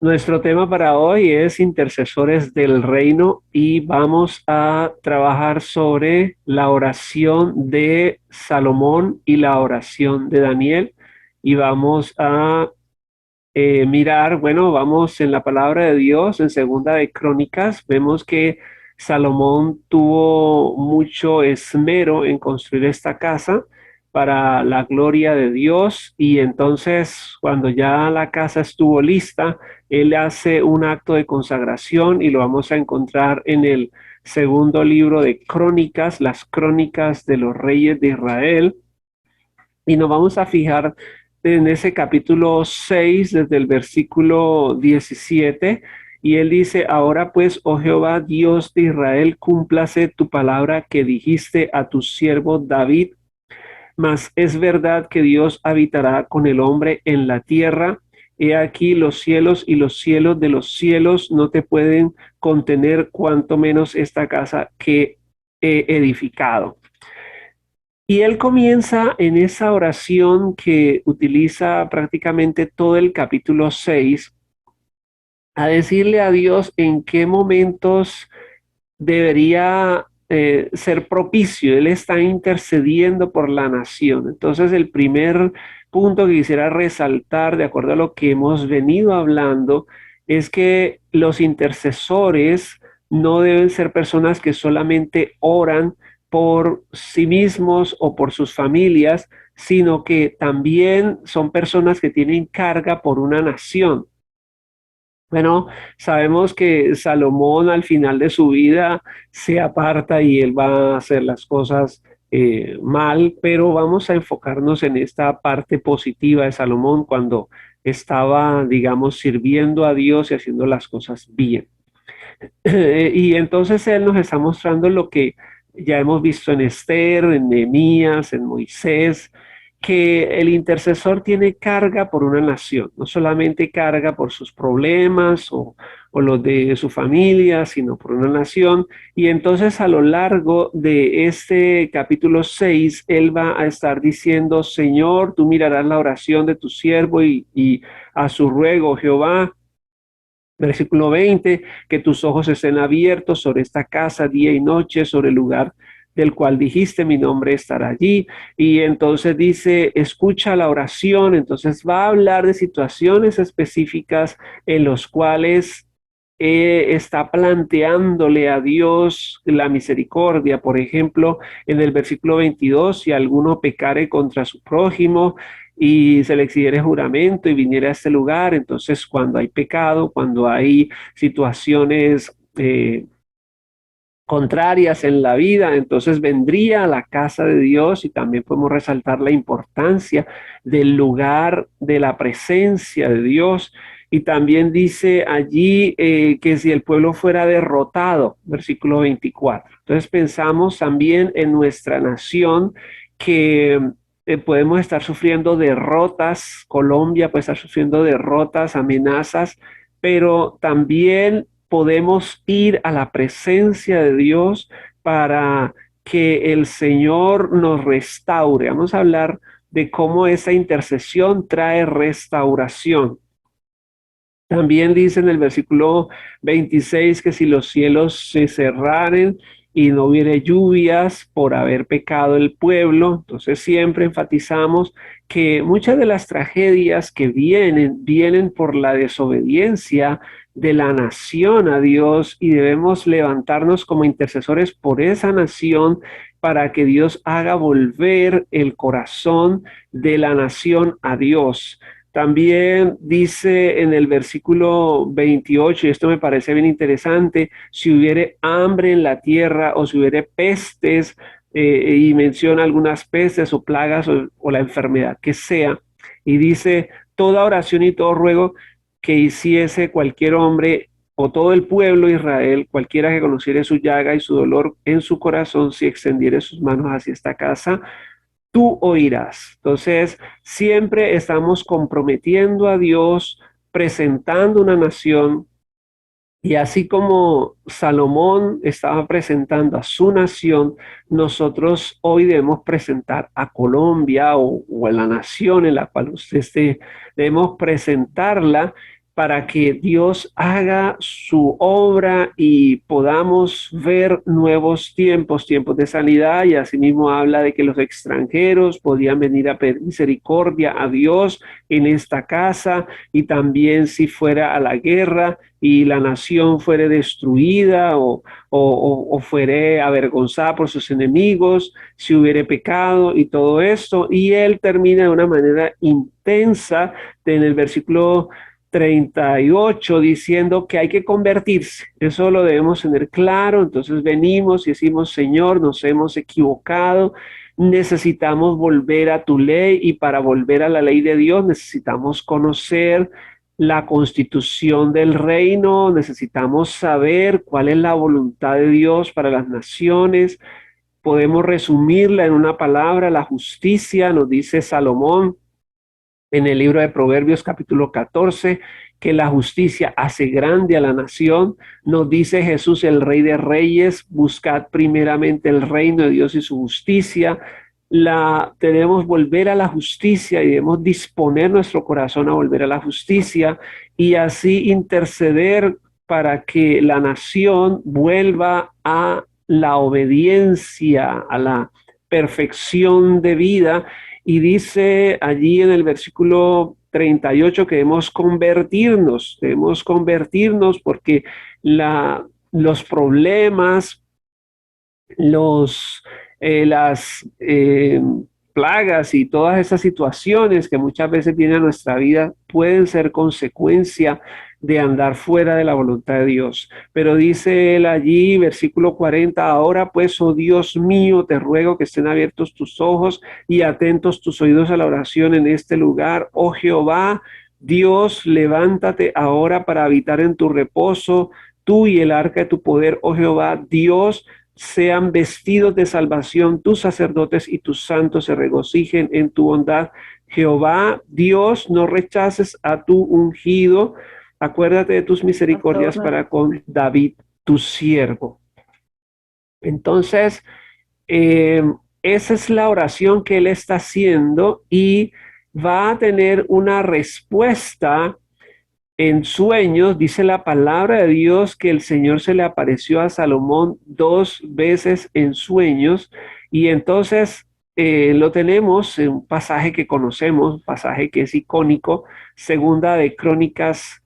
Nuestro tema para hoy es intercesores del reino y vamos a trabajar sobre la oración de Salomón y la oración de Daniel y vamos a mirar, bueno, vamos en la palabra de Dios, en Segunda de Crónicas, vemos que Salomón tuvo mucho esmero en construir esta casa para la gloria de Dios y entonces cuando ya la casa estuvo lista, él hace un acto de consagración y lo vamos a encontrar en el segundo libro de Crónicas, las crónicas de los reyes de Israel. Y nos vamos a fijar en ese capítulo 6 desde el versículo 17. Y él dice, ahora pues, oh Jehová, Dios de Israel, cúmplase tu palabra que dijiste a tu siervo David. Mas es verdad que Dios habitará con el hombre en la tierra. He aquí los cielos y los cielos de los cielos no te pueden contener, cuanto menos esta casa que he edificado. Y él comienza en esa oración que utiliza prácticamente todo el capítulo 6 a decirle a Dios en qué momentos debería ser propicio. Él está intercediendo por la nación. Entonces, el primer punto que quisiera resaltar, de acuerdo a lo que hemos venido hablando, es que los intercesores no deben ser personas que solamente oran por sí mismos o por sus familias, sino que también son personas que tienen carga por una nación. Bueno, sabemos que Salomón al final de su vida se aparta y él va a hacer las cosas mal, pero vamos a enfocarnos en esta parte positiva de Salomón cuando estaba, digamos, sirviendo a Dios y haciendo las cosas bien. Y entonces él nos está mostrando lo que ya hemos visto en Esther, en Nehemías, en Moisés, que el intercesor tiene carga por una nación, no solamente carga por sus problemas o los de su familia, sino por una nación. Y entonces a lo largo de este capítulo 6 él va a estar diciendo, Señor, tú mirarás la oración de tu siervo y a su ruego, Jehová. Versículo 20, que tus ojos estén abiertos sobre esta casa día y noche, sobre el lugar del cual dijiste mi nombre estará allí. Y entonces dice, escucha la oración. Entonces va a hablar de situaciones específicas en los cuales está planteándole a Dios la misericordia. Por ejemplo, en el versículo 22, si alguno pecare contra su prójimo y se le exigiere juramento y viniera a este lugar, entonces cuando hay pecado, cuando hay situaciones contrarias en la vida, entonces vendría a la casa de Dios y también podemos resaltar la importancia del lugar de la presencia de Dios. Y también dice allí que si el pueblo fuera derrotado, versículo 24. Entonces pensamos también en nuestra nación que podemos estar sufriendo derrotas, Colombia puede estar sufriendo derrotas, amenazas, pero también podemos ir a la presencia de Dios para que el Señor nos restaure. Vamos a hablar de cómo esa intercesión trae restauración. También dice en el versículo 26 que si los cielos se cerraren y no hubiere lluvias por haber pecado el pueblo, entonces siempre enfatizamos que muchas de las tragedias que vienen por la desobediencia de la nación a Dios y debemos levantarnos como intercesores por esa nación para que Dios haga volver el corazón de la nación a Dios. También dice en el versículo 28, y esto me parece bien interesante, si hubiere hambre en la tierra o si hubiere pestes, y menciona algunas pestes o plagas o la enfermedad que sea, y dice, toda oración y todo ruego que hiciese cualquier hombre o todo el pueblo de Israel, cualquiera que conociere su llaga y su dolor en su corazón, si extendiere sus manos hacia esta casa, tú oirás. Entonces, siempre estamos comprometiendo a Dios, presentando una nación, y así como Salomón estaba presentando a su nación, nosotros hoy debemos presentar a Colombia o a la nación en la cual usted esté, debemos presentarla para que Dios haga su obra y podamos ver nuevos tiempos, tiempos de sanidad. Y asimismo habla de que los extranjeros podían venir a pedir misericordia a Dios en esta casa, y también si fuera a la guerra y la nación fuere destruida o fuere avergonzada por sus enemigos, si hubiere pecado y todo esto. Y él termina de una manera intensa en el versículo 38 diciendo que hay que convertirse. Eso lo debemos tener claro. Entonces venimos y decimos: Señor, nos hemos equivocado, necesitamos volver a tu ley, y para volver a la ley de Dios necesitamos conocer la constitución del reino, necesitamos saber cuál es la voluntad de Dios para las naciones. Podemos resumirla en una palabra: la justicia. Nos dice Salomón en el libro de Proverbios capítulo 14, que la justicia hace grande a la nación. Nos dice Jesús, el Rey de Reyes: buscad primeramente el reino de Dios y su justicia. Debemos volver a la justicia y debemos disponer nuestro corazón a volver a la justicia, y así interceder para que la nación vuelva a la obediencia, a la perfección de vida. Y dice allí en el versículo 38 que debemos convertirnos porque los problemas, los, las plagas y todas esas situaciones que muchas veces vienen a nuestra vida pueden ser consecuencia de andar fuera de la voluntad de Dios. Pero dice él allí, versículo 40: ahora pues, oh Dios mío, te ruego que estén abiertos tus ojos y atentos tus oídos a la oración en este lugar. Oh Jehová, Dios, levántate ahora para habitar en tu reposo, tú y el arca de tu poder, oh Jehová, Dios. Sean vestidos de salvación tus sacerdotes y tus santos se regocijen en tu bondad. Jehová, Dios, no rechaces a tu ungido. Acuérdate de tus misericordias para con David, tu siervo. Entonces, eh, esa es la oración que él está haciendo, y va a tener una respuesta en sueños. Dice la palabra de Dios que el Señor se le apareció a Salomón 2 veces en sueños, y entonces lo tenemos en un pasaje que conocemos, un pasaje que es icónico, segunda de Crónicas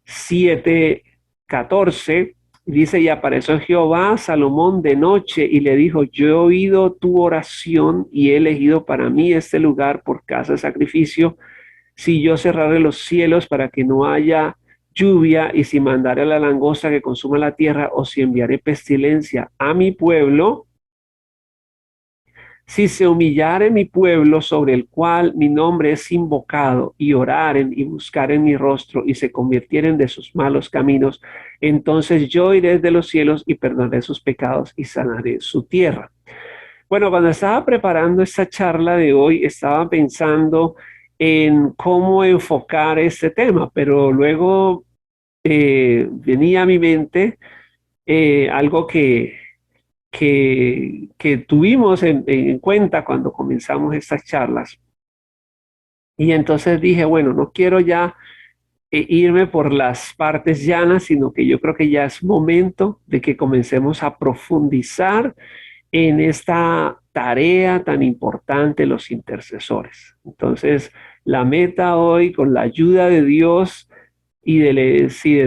7:14. Dice: y apareció Jehová a Salomón de noche y le dijo: yo he oído tu oración y he elegido para mí este lugar por casa de sacrificio. Si yo cerrare los cielos para que no haya lluvia, y si mandare la langosta que consuma la tierra, o si enviaré pestilencia a mi pueblo, si se humillare mi pueblo sobre el cual mi nombre es invocado, y oraren y buscaren mi rostro, y se convirtieren de sus malos caminos, entonces yo iré desde los cielos y perdonaré sus pecados y sanaré su tierra. Bueno, cuando estaba preparando esta charla de hoy, estaba pensando en cómo enfocar este tema, pero luego venía a mi mente algo que tuvimos en cuenta cuando comenzamos estas charlas. Y entonces dije: bueno, no quiero ya irme por las partes llanas, sino que yo creo que ya es momento de que comencemos a profundizar en esta tarea tan importante, los intercesores. Entonces, la meta hoy, con la ayuda de Dios y del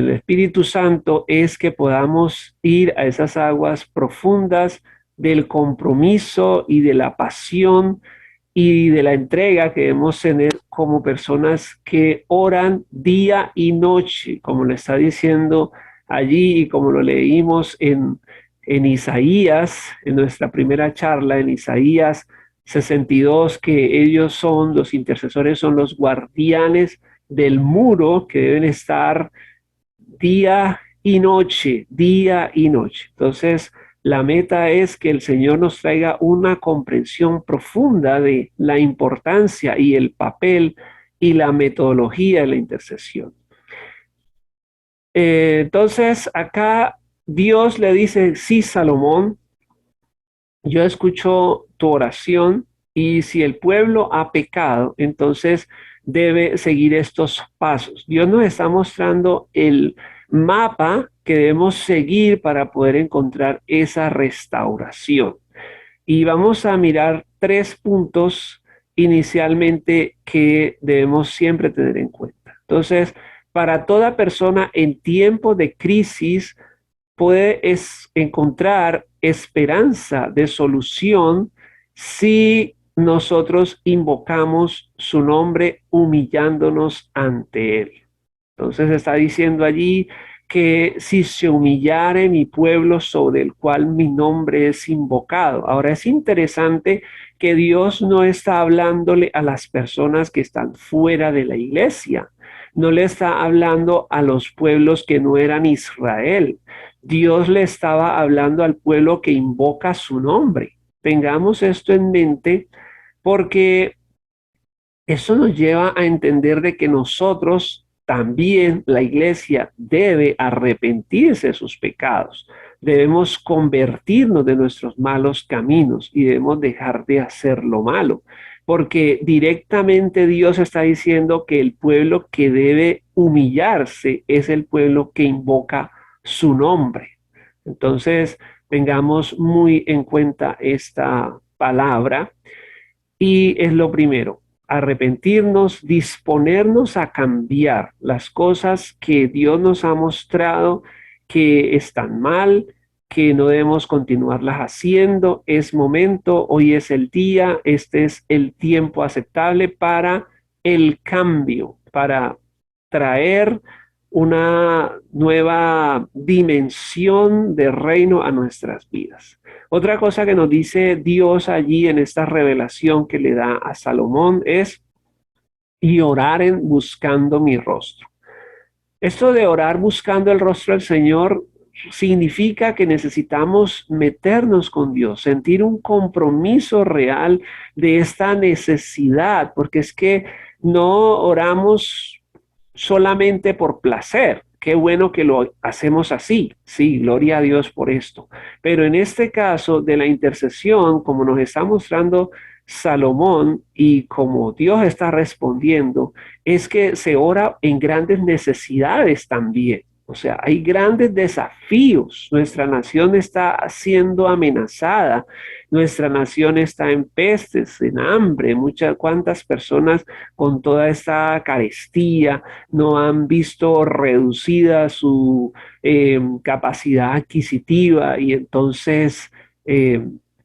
Espíritu Santo, es que podamos ir a esas aguas profundas del compromiso y de la pasión y de la entrega que debemos tener como personas que oran día y noche, como lo está diciendo allí y como lo leímos en Isaías, en nuestra primera charla, en Isaías 62, que ellos son, los intercesores son los guardianes del muro que deben estar día y noche, día y noche. Entonces, la meta es que el Señor nos traiga una comprensión profunda de la importancia y el papel y la metodología de la intercesión. Entonces, acá Dios le dice: sí, Salomón, yo escucho tu oración, y si el pueblo ha pecado, entonces debe seguir estos pasos. Dios nos está mostrando el mapa que debemos seguir para poder encontrar esa restauración. Y vamos a mirar 3 puntos inicialmente que debemos siempre tener en cuenta. Entonces, para toda persona en tiempo de crisis puede encontrar esperanza de solución si nosotros invocamos su nombre humillándonos ante él. Entonces está diciendo allí que si se humillare mi pueblo sobre el cual mi nombre es invocado. Ahora es interesante que Dios no está hablándole a las personas que están fuera de la iglesia. No le está hablando a los pueblos que no eran Israel. Dios le estaba hablando al pueblo que invoca su nombre. Tengamos esto en mente porque eso nos lleva a entender de que nosotros también, la iglesia, debe arrepentirse de sus pecados. Debemos convertirnos de nuestros malos caminos y debemos dejar de hacer lo malo, porque directamente Dios está diciendo que el pueblo que debe humillarse es el pueblo que invoca su nombre. Entonces, tengamos muy en cuenta esta palabra y es lo primero, arrepentirnos, disponernos a cambiar las cosas que Dios nos ha mostrado que están mal, que no debemos continuarlas haciendo. Es momento, hoy es el día, este es el tiempo aceptable para el cambio, para traer una nueva dimensión de reino a nuestras vidas. Otra cosa que nos dice Dios allí en esta revelación que le da a Salomón es, y oraren buscando mi rostro. Esto de orar buscando el rostro del Señor significa que necesitamos meternos con Dios, sentir un compromiso real de esta necesidad, porque es que no oramos solamente por placer. Qué bueno que lo hacemos así. Sí, gloria a Dios por esto. Pero en este caso de la intercesión, como nos está mostrando Salomón y como Dios está respondiendo, es que se ora en grandes necesidades también. O sea, hay grandes desafíos. Nuestra nación está siendo amenazada. Nuestra nación está en pestes, en hambre. Cuántas personas con toda esta carestía no han visto reducida su capacidad adquisitiva y entonces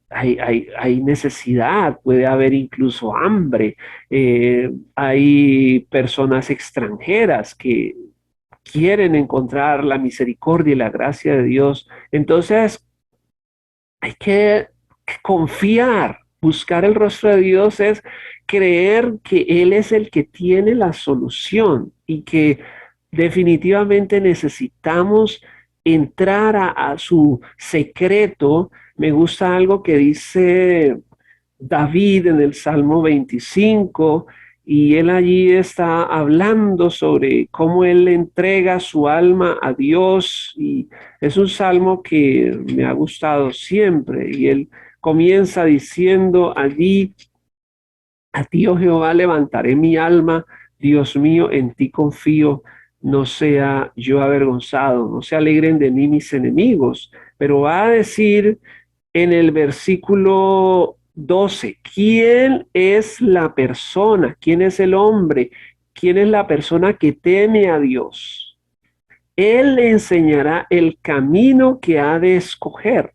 hay necesidad, puede haber incluso hambre, hay personas extranjeras que quieren encontrar la misericordia y la gracia de Dios. Entonces hay que confiar, buscar el rostro de Dios es creer que Él es el que tiene la solución y que definitivamente necesitamos entrar a su secreto. Me gusta algo que dice David en el Salmo 25 y él allí está hablando sobre cómo él entrega su alma a Dios y es un salmo que me ha gustado siempre y él comienza diciendo allí, a ti, oh Jehová, levantaré mi alma, Dios mío, en ti confío, no sea yo avergonzado, no se alegren de mí mis enemigos, pero va a decir en el versículo 12, ¿quién es la persona? ¿Quién es el hombre? ¿Quién es la persona que teme a Dios? Él le enseñará el camino que ha de escoger.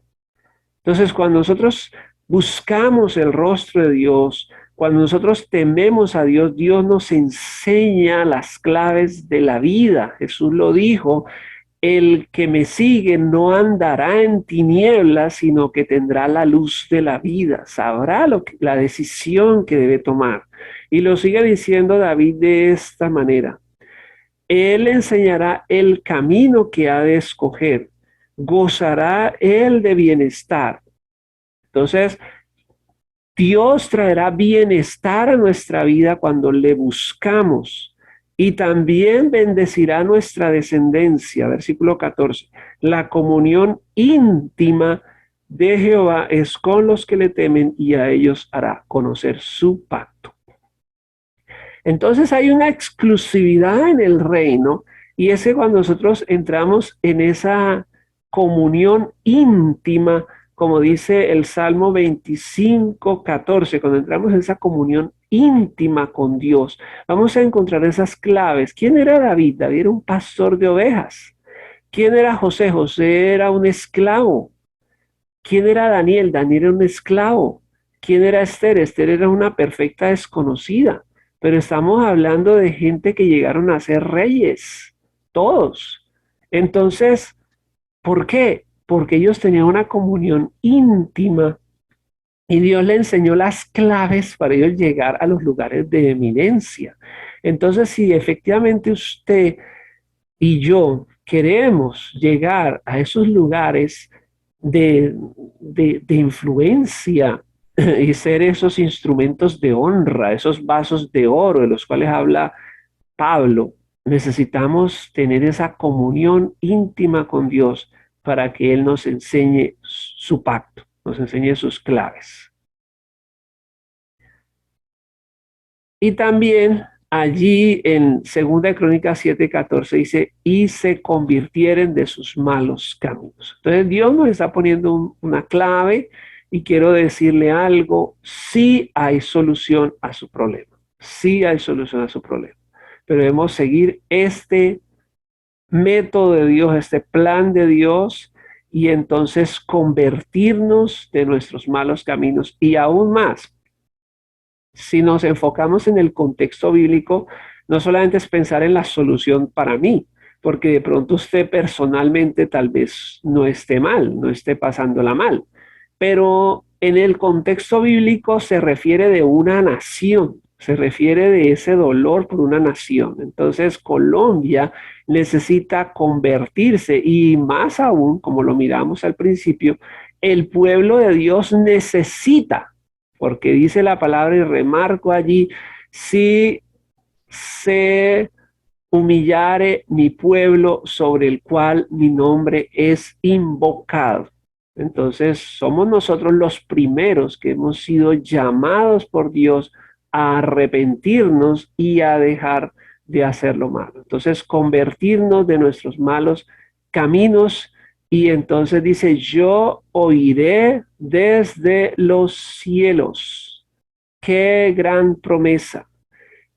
Entonces, cuando nosotros buscamos el rostro de Dios, cuando nosotros tememos a Dios, Dios nos enseña las claves de la vida. Jesús lo dijo, el que me sigue no andará en tinieblas, sino que tendrá la luz de la vida, sabrá la decisión que debe tomar. Y lo sigue diciendo David de esta manera. Él enseñará el camino que ha de escoger, gozará él de bienestar. Entonces, Dios traerá bienestar a nuestra vida cuando le buscamos y también bendecirá nuestra descendencia. Versículo 14. La comunión íntima de Jehová es con los que le temen y a ellos hará conocer su pacto. Entonces hay una exclusividad en el reino y es que cuando nosotros entramos en esa comunión íntima, como dice el Salmo 25:14, cuando entramos en esa comunión íntima con Dios, vamos a encontrar esas claves. ¿Quién era David? David era un pastor de ovejas. ¿Quién era José? José era un esclavo. ¿Quién era Daniel? Daniel era un esclavo. ¿Quién era Esther? Esther era una perfecta desconocida. Pero estamos hablando de gente que llegaron a ser reyes, todos. Entonces, ¿por qué? Porque ellos tenían una comunión íntima y Dios le enseñó las claves para ellos llegar a los lugares de eminencia. Entonces, si efectivamente usted y yo queremos llegar a esos lugares de influencia y ser esos instrumentos de honra, esos vasos de oro de los cuales habla Pablo, necesitamos tener esa comunión íntima con Dios para que Él nos enseñe su pacto, nos enseñe sus claves. Y también allí en 2 Crónicas 7:14 dice, y se convirtieren de sus malos caminos. Entonces Dios nos está poniendo una clave y quiero decirle algo, sí hay solución a su problema, sí hay solución a su problema, pero debemos seguir este método de Dios, este plan de Dios y entonces convertirnos de nuestros malos caminos y aún más si nos enfocamos en el contexto bíblico, no solamente es pensar en la solución para mí, porque de pronto usted personalmente tal vez no esté mal, no esté pasándola mal, pero en el contexto bíblico se refiere de una nación, se refiere de ese dolor por una nación. Entonces Colombia necesita convertirse y más aún, como lo miramos al principio, el pueblo de Dios necesita porque dice la palabra y remarco allí, si se humillare mi pueblo sobre el cual mi nombre es invocado. Entonces somos nosotros los primeros que hemos sido llamados por Dios a arrepentirnos y a dejar de hacer lo malo. Entonces convertirnos de nuestros malos caminos y entonces dice, yo oiré desde los cielos. Qué gran promesa,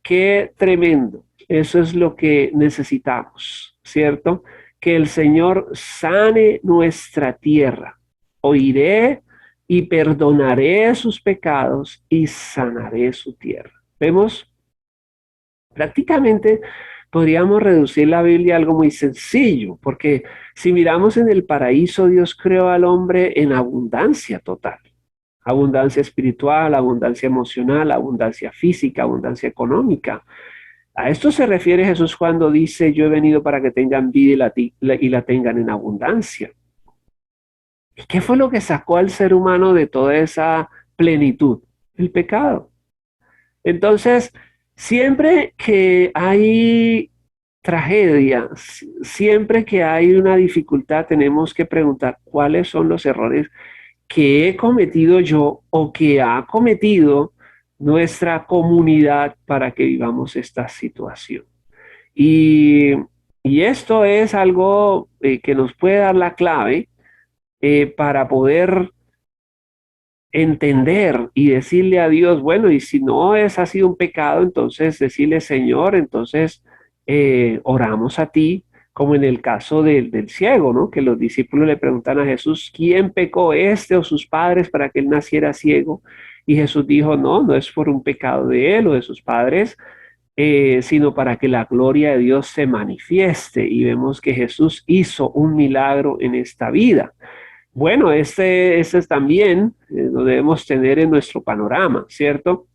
qué tremendo. Eso es lo que necesitamos, ¿cierto? Que el Señor sane nuestra tierra. Oiré y perdonaré sus pecados y sanaré su tierra. Vemos, prácticamente podríamos reducir la Biblia a algo muy sencillo, porque si miramos en el paraíso, Dios creó al hombre en abundancia total. Abundancia espiritual, abundancia emocional, abundancia física, abundancia económica. A esto se refiere Jesús cuando dice, yo he venido para que tengan vida y la tengan en abundancia. ¿Y qué fue lo que sacó al ser humano de toda esa plenitud? El pecado. Entonces, siempre que hay tragedia, siempre que hay una dificultad, tenemos que preguntar cuáles son los errores que he cometido yo o que ha cometido nuestra comunidad para que vivamos esta situación. Y, y esto es algo que nos puede dar la clave para poder entender y decirle a Dios, bueno, y si no es ha sido un pecado, entonces decirle, Señor, entonces oramos a ti, como en el caso del ciego, ¿no? Que los discípulos le preguntan a Jesús, ¿quién pecó este o sus padres para que él naciera ciego? Y Jesús dijo, no, no es por un pecado de él o de sus padres, sino para que la gloria de Dios se manifieste. Y vemos que Jesús hizo un milagro en esta vida. Bueno, este es también lo debemos tener en nuestro panorama, ¿cierto?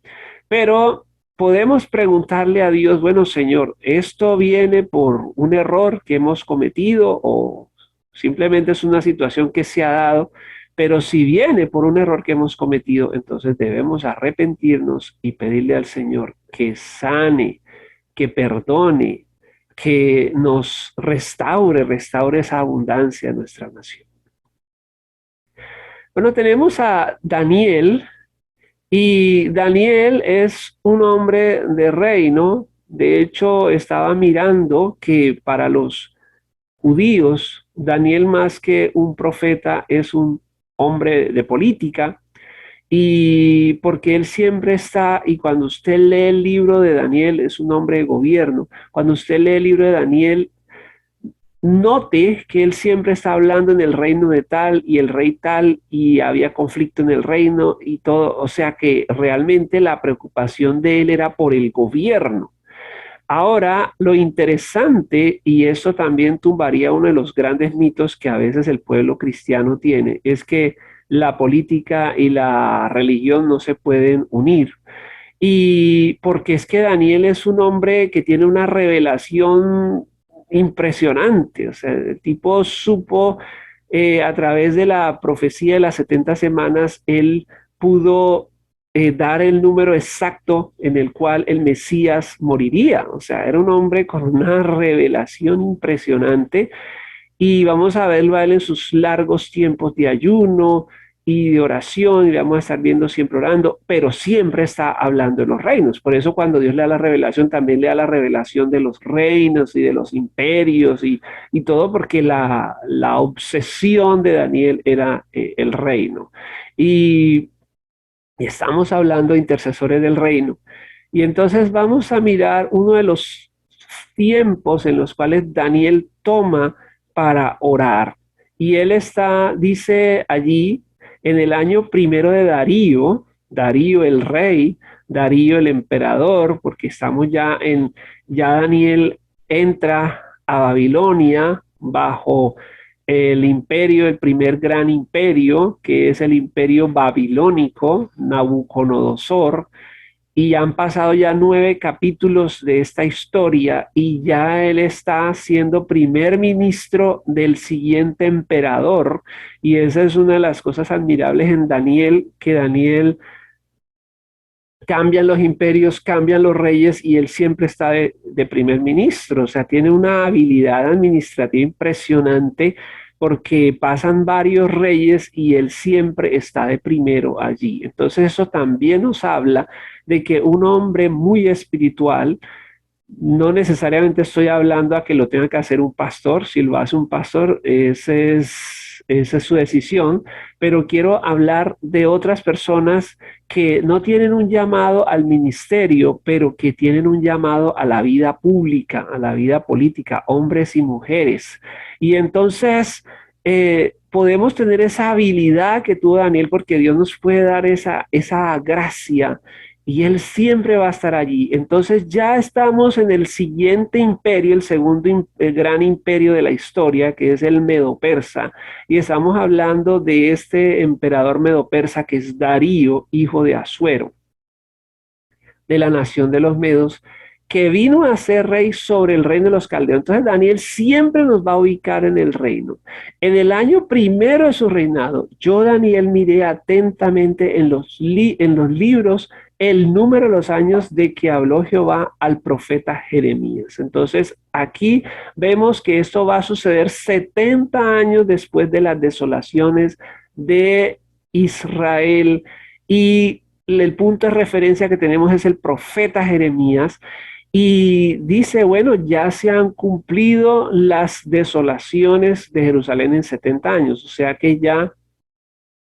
Pero podemos preguntarle a Dios, bueno, Señor, ¿esto viene por un error que hemos cometido o simplemente es una situación que se ha dado? Pero si viene por un error que hemos cometido, entonces debemos arrepentirnos y pedirle al Señor que sane, que perdone, que nos restaure esa abundancia en nuestra nación. Bueno, tenemos a Daniel Y Daniel es un hombre de reino. De hecho, estaba mirando que para los judíos, Daniel más que un profeta es un hombre de política. Y porque él siempre está, y cuando usted lee el libro de Daniel, es un hombre de gobierno. Cuando usted lee el libro de Daniel, note que él siempre está hablando en el reino de tal y el rey tal y había conflicto en el reino y todo, o sea que realmente la preocupación de él era por el gobierno. Ahora, lo interesante, y eso también tumbaría uno de los grandes mitos que a veces el pueblo cristiano tiene, es que la política y la religión no se pueden unir. Y porque es que Daniel es un hombre que tiene una revelación impresionante. O sea, el tipo supo a través de la profecía de las 70 semanas, él pudo dar el número exacto en el cual el Mesías moriría. O sea, era un hombre con una revelación impresionante y vamos a verlo a él en sus largos tiempos de ayuno y de oración, y le vamos a estar viendo siempre orando, pero siempre está hablando de los reinos. Por eso cuando Dios le da la revelación, también le da la revelación de los reinos y de los imperios y todo, porque la obsesión de Daniel era el reino. Y estamos hablando de intercesores del reino. Y entonces vamos a mirar uno de los tiempos en los cuales Daniel toma para orar. Y él está, dice allí, en el año primero de Darío, Darío el rey, Darío el emperador, porque estamos ya Daniel entra a Babilonia bajo el imperio, el primer gran imperio, que es el imperio babilónico, Nabucodonosor, y han pasado ya 9 capítulos de esta historia y ya él está siendo primer ministro del siguiente emperador. Y esa es una de las cosas admirables en Daniel, que Daniel cambian los imperios, cambian los reyes y él siempre está de primer ministro. O sea, tiene una habilidad administrativa impresionante porque pasan varios reyes y él siempre está de primero allí. Entonces eso también nos habla de que un hombre muy espiritual, no necesariamente estoy hablando a que lo tenga que hacer un pastor, si lo hace un pastor, esa es su decisión, pero quiero hablar de otras personas que no tienen un llamado al ministerio, pero que tienen un llamado a la vida pública, a la vida política, hombres y mujeres. Y entonces podemos tener esa habilidad que tuvo Daniel, porque Dios nos puede dar esa gracia y él siempre va a estar allí. Entonces ya estamos en el siguiente imperio, el segundo el gran imperio de la historia, que es el Medo-Persa, y estamos hablando de este emperador Medo-Persa que es Darío, hijo de Asuero, de la nación de los Medos, que vino a ser rey sobre el reino de los caldeos. Entonces Daniel siempre nos va a ubicar en el reino. En el año primero de su reinado, yo Daniel miré atentamente en los libros el número de los años de que habló Jehová al profeta Jeremías. Entonces aquí vemos que esto va a suceder 70 años después de las desolaciones de Israel, y el punto de referencia que tenemos es el profeta Jeremías, y dice, bueno, ya se han cumplido las desolaciones de Jerusalén en 70 años, o sea que ya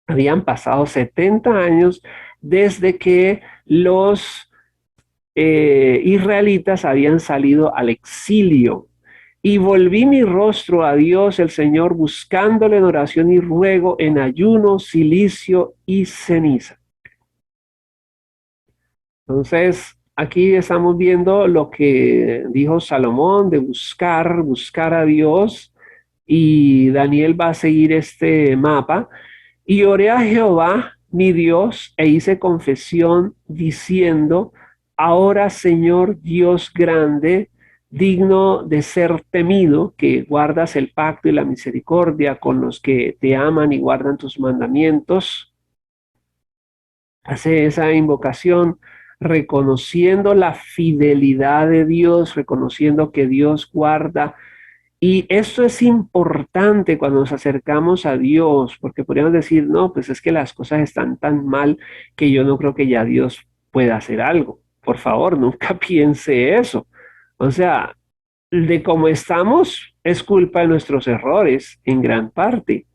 habían pasado 70 años desde que los israelitas habían salido al exilio. Y volví mi rostro a Dios el Señor, buscándole en oración y ruego, en ayuno, cilicio y ceniza. Entonces, aquí estamos viendo lo que dijo Salomón de buscar a Dios, y Daniel va a seguir este mapa. Y oré a Jehová, mi Dios, e hice confesión diciendo, ahora Señor Dios grande, digno de ser temido, que guardas el pacto y la misericordia con los que te aman y guardan tus mandamientos. Hace esa invocación reconociendo la fidelidad de Dios, reconociendo que Dios guarda Y esto es importante cuando nos acercamos a Dios, porque podríamos decir, no, pues es que las cosas están tan mal que yo no creo que ya Dios pueda hacer algo. Por favor, nunca piense eso. O sea, de cómo estamos es culpa de nuestros errores en gran parte,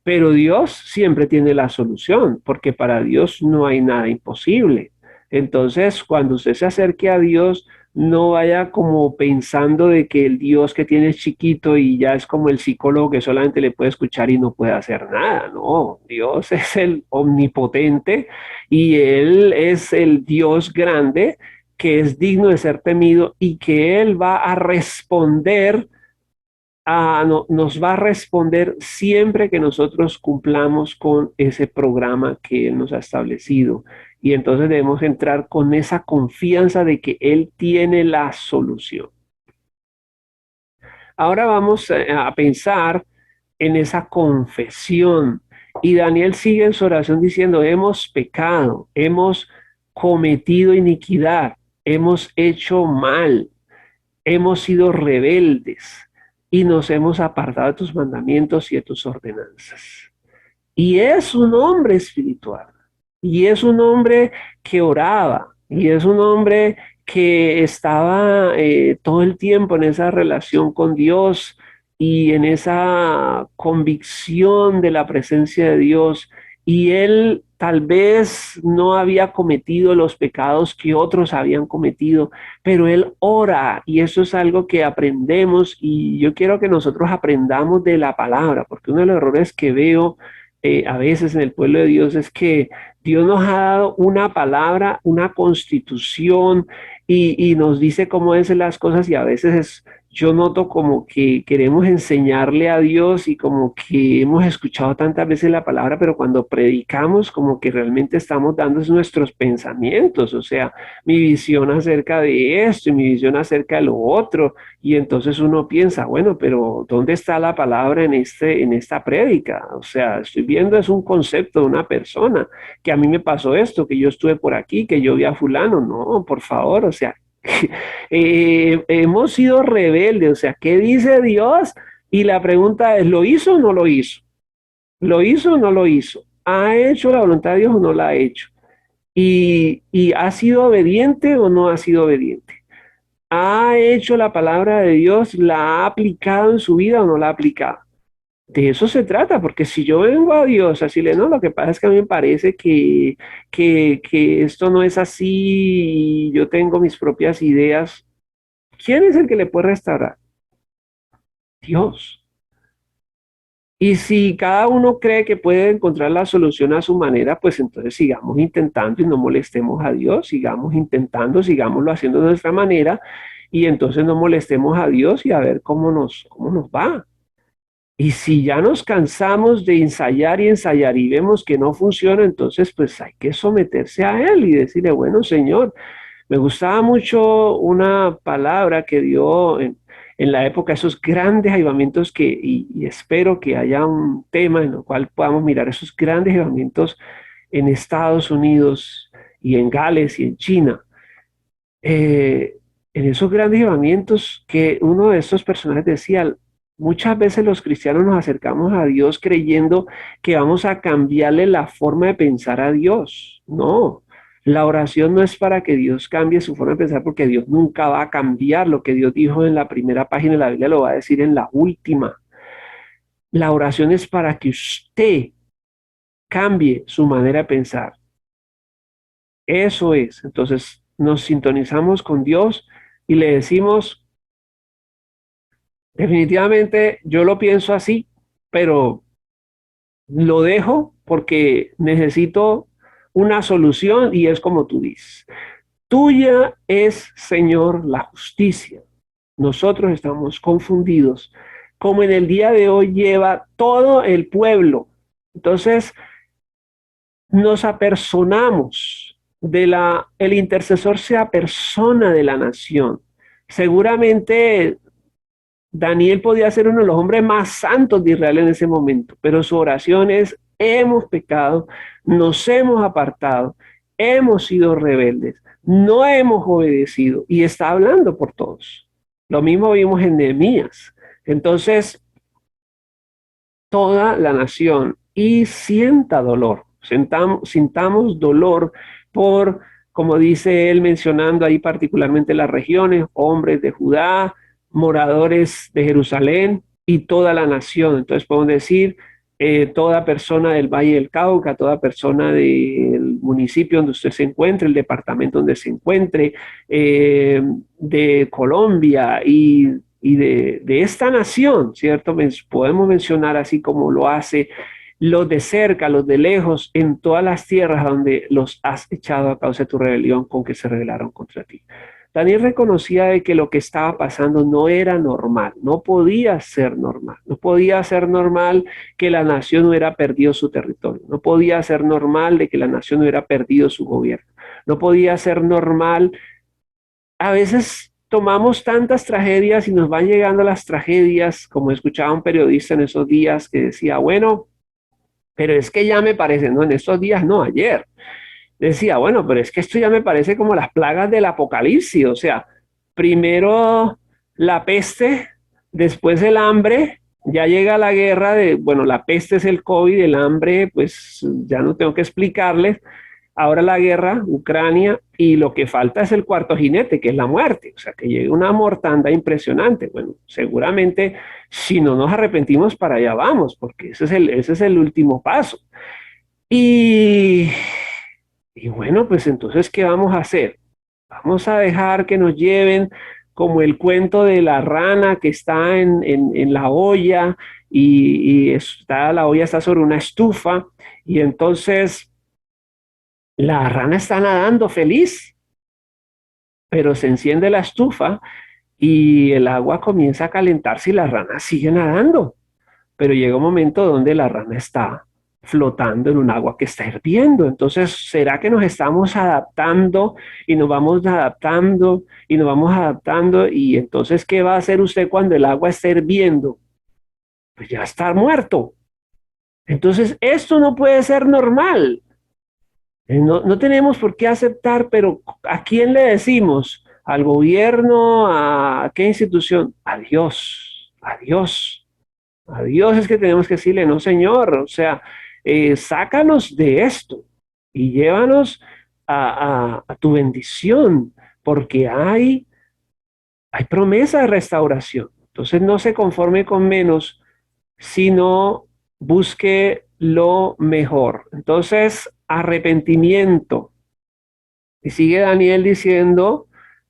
pero Dios siempre tiene la solución, porque para Dios no hay nada imposible. Entonces, cuando usted se acerque a Dios, no vaya como pensando de que el Dios que tiene es chiquito y ya es como el psicólogo que solamente le puede escuchar y no puede hacer nada. No, Dios es el omnipotente y Él es el Dios grande que es digno de ser temido y que Él va a responder nos va a responder siempre que nosotros cumplamos con ese programa que Él nos ha establecido. Y entonces debemos entrar con esa confianza de que Él tiene la solución. Ahora vamos a pensar en esa confesión. Y Daniel sigue en su oración diciendo, hemos pecado, hemos cometido iniquidad, hemos hecho mal, hemos sido rebeldes y nos hemos apartado de tus mandamientos y de tus ordenanzas. Y es un hombre espiritual, y es un hombre que oraba, y es un hombre que estaba todo el tiempo en esa relación con Dios y en esa convicción de la presencia de Dios. Y él tal vez no había cometido los pecados que otros habían cometido, pero él ora y eso es algo que aprendemos y yo quiero que nosotros aprendamos de la palabra, porque uno de los errores que veo a veces en el pueblo de Dios es que Dios nos ha dado una palabra, una constitución y nos dice cómo es las cosas y a veces yo noto como que queremos enseñarle a Dios y como que hemos escuchado tantas veces la palabra, pero cuando predicamos como que realmente estamos dando nuestros pensamientos, o sea, mi visión acerca de esto y mi visión acerca de lo otro. Y entonces uno piensa, bueno, pero ¿dónde está la palabra en esta prédica? O sea, estoy viendo es un concepto de una persona, que a mí me pasó esto, que yo estuve por aquí, que yo vi a fulano. No, por favor, o sea, hemos sido rebeldes, o sea, ¿qué dice Dios? Y la pregunta es, ¿lo hizo o no lo hizo? ¿Lo hizo o no lo hizo? ¿Ha hecho la voluntad de Dios o no la ha hecho? ¿Y ha sido obediente o no ha sido obediente? ¿Ha hecho la palabra de Dios, la ha aplicado en su vida o no la ha aplicado? De eso se trata, porque si yo vengo a Dios así le no, lo que pasa es que a mí me parece que esto no es así, y yo tengo mis propias ideas. ¿Quién es el que le puede restaurar? Dios. Y si cada uno cree que puede encontrar la solución a su manera, pues entonces sigamos intentando y no molestemos a Dios, sigamos intentando, sigámoslo haciendo de nuestra manera y entonces no molestemos a Dios y a ver cómo nos va. Y si ya nos cansamos de ensayar y ensayar y vemos que no funciona, entonces pues hay que someterse a Él y decirle, bueno, Señor, me gustaba mucho una palabra que dio en la época, esos grandes avivamientos y espero que haya un tema en el cual podamos mirar esos grandes avivamientos en Estados Unidos y en Gales y en China. Eh, en esos grandes llevamientos que uno de estos personajes decía, muchas veces los cristianos nos acercamos a Dios creyendo que vamos a cambiarle la forma de pensar a Dios. No, la oración no es para que Dios cambie su forma de pensar porque Dios nunca va a cambiar lo que Dios dijo en la primera página de la Biblia, lo va a decir en la última. La oración es para que usted cambie su manera de pensar. Eso es. Entonces nos sintonizamos con Dios y le decimos, definitivamente yo lo pienso así, pero lo dejo porque necesito una solución y es como tú dices. Tuya es, Señor, la justicia. Nosotros estamos confundidos, como en el día de hoy lleva todo el pueblo. Entonces, nos apersonamos el intercesor se apersona de la nación. Seguramente Daniel podía ser uno de los hombres más santos de Israel en ese momento, pero su oración es, hemos pecado, nos hemos apartado, hemos sido rebeldes, no hemos obedecido y está hablando por todos. Lo mismo vimos en Nehemías. Entonces, toda la nación y sienta dolor, sintamos dolor por, como dice él mencionando ahí particularmente las regiones, hombres de Judá, moradores de Jerusalén y toda la nación. Entonces podemos decir, toda persona del Valle del Cauca, toda persona del municipio donde usted se encuentre, el departamento donde se encuentre, de Colombia y de esta nación, ¿cierto? Podemos mencionar así como lo hace los de cerca, los de lejos, en todas las tierras donde los has echado a causa de tu rebelión con que se rebelaron contra ti. Daniel reconocía de que lo que estaba pasando no era normal, no podía ser normal, no podía ser normal que la nación hubiera perdido su territorio, no podía ser normal de que la nación hubiera perdido su gobierno, no podía ser normal. A veces tomamos tantas tragedias y nos van llegando las tragedias, como escuchaba un periodista en esos días que decía, bueno, pero es que ya me parece, no, en estos días no, ayer. Decía, bueno, pero es que esto ya me parece como las plagas del apocalipsis, o sea, primero la peste, después el hambre, ya llega la guerra de, bueno, la peste es el COVID, el hambre, pues ya no tengo que explicarles, ahora la guerra, Ucrania, y lo que falta es el cuarto jinete, que es la muerte, o sea, que llega una mortandad impresionante. Bueno, seguramente si no nos arrepentimos para allá vamos, porque ese es el último paso. Y, y bueno, pues entonces, ¿qué vamos a hacer? Vamos a dejar que nos lleven como el cuento de la rana que está en la olla la olla está sobre una estufa y entonces la rana está nadando feliz, pero se enciende la estufa y el agua comienza a calentarse y la rana sigue nadando. Pero llega un momento donde la rana está flotando en un agua que está hirviendo. Entonces, ¿será que nos estamos adaptando y nos vamos adaptando y nos vamos adaptando? Y entonces, ¿qué va a hacer usted cuando el agua está hirviendo? Pues ya está muerto. Entonces, esto no puede ser normal. No, no tenemos por qué aceptar, pero ¿a quién le decimos? ¿Al gobierno? ¿A qué institución? A Dios, a Dios, a Dios es que tenemos que decirle, no, Señor, o sea, sácanos de esto y llévanos a tu bendición, porque hay promesa de restauración. Entonces no se conforme con menos, sino busque lo mejor. Entonces, arrepentimiento. Y sigue Daniel diciendo,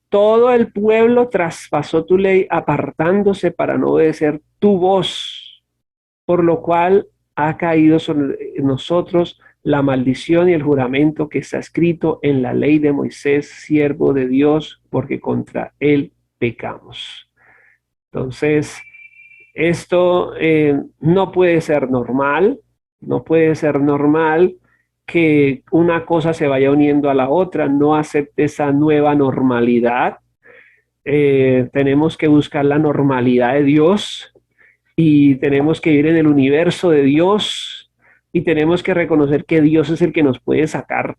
todo el pueblo traspasó tu ley apartándose para no obedecer tu voz, por lo cual ha caído sobre nosotros la maldición y el juramento que está escrito en la ley de Moisés, siervo de Dios, porque contra él pecamos. Entonces, esto no puede ser normal, no puede ser normal que una cosa se vaya uniendo a la otra, no acepte esa nueva normalidad. Tenemos que buscar la normalidad de Dios y tenemos que ir en el universo de Dios y tenemos que reconocer que Dios es el que nos puede sacar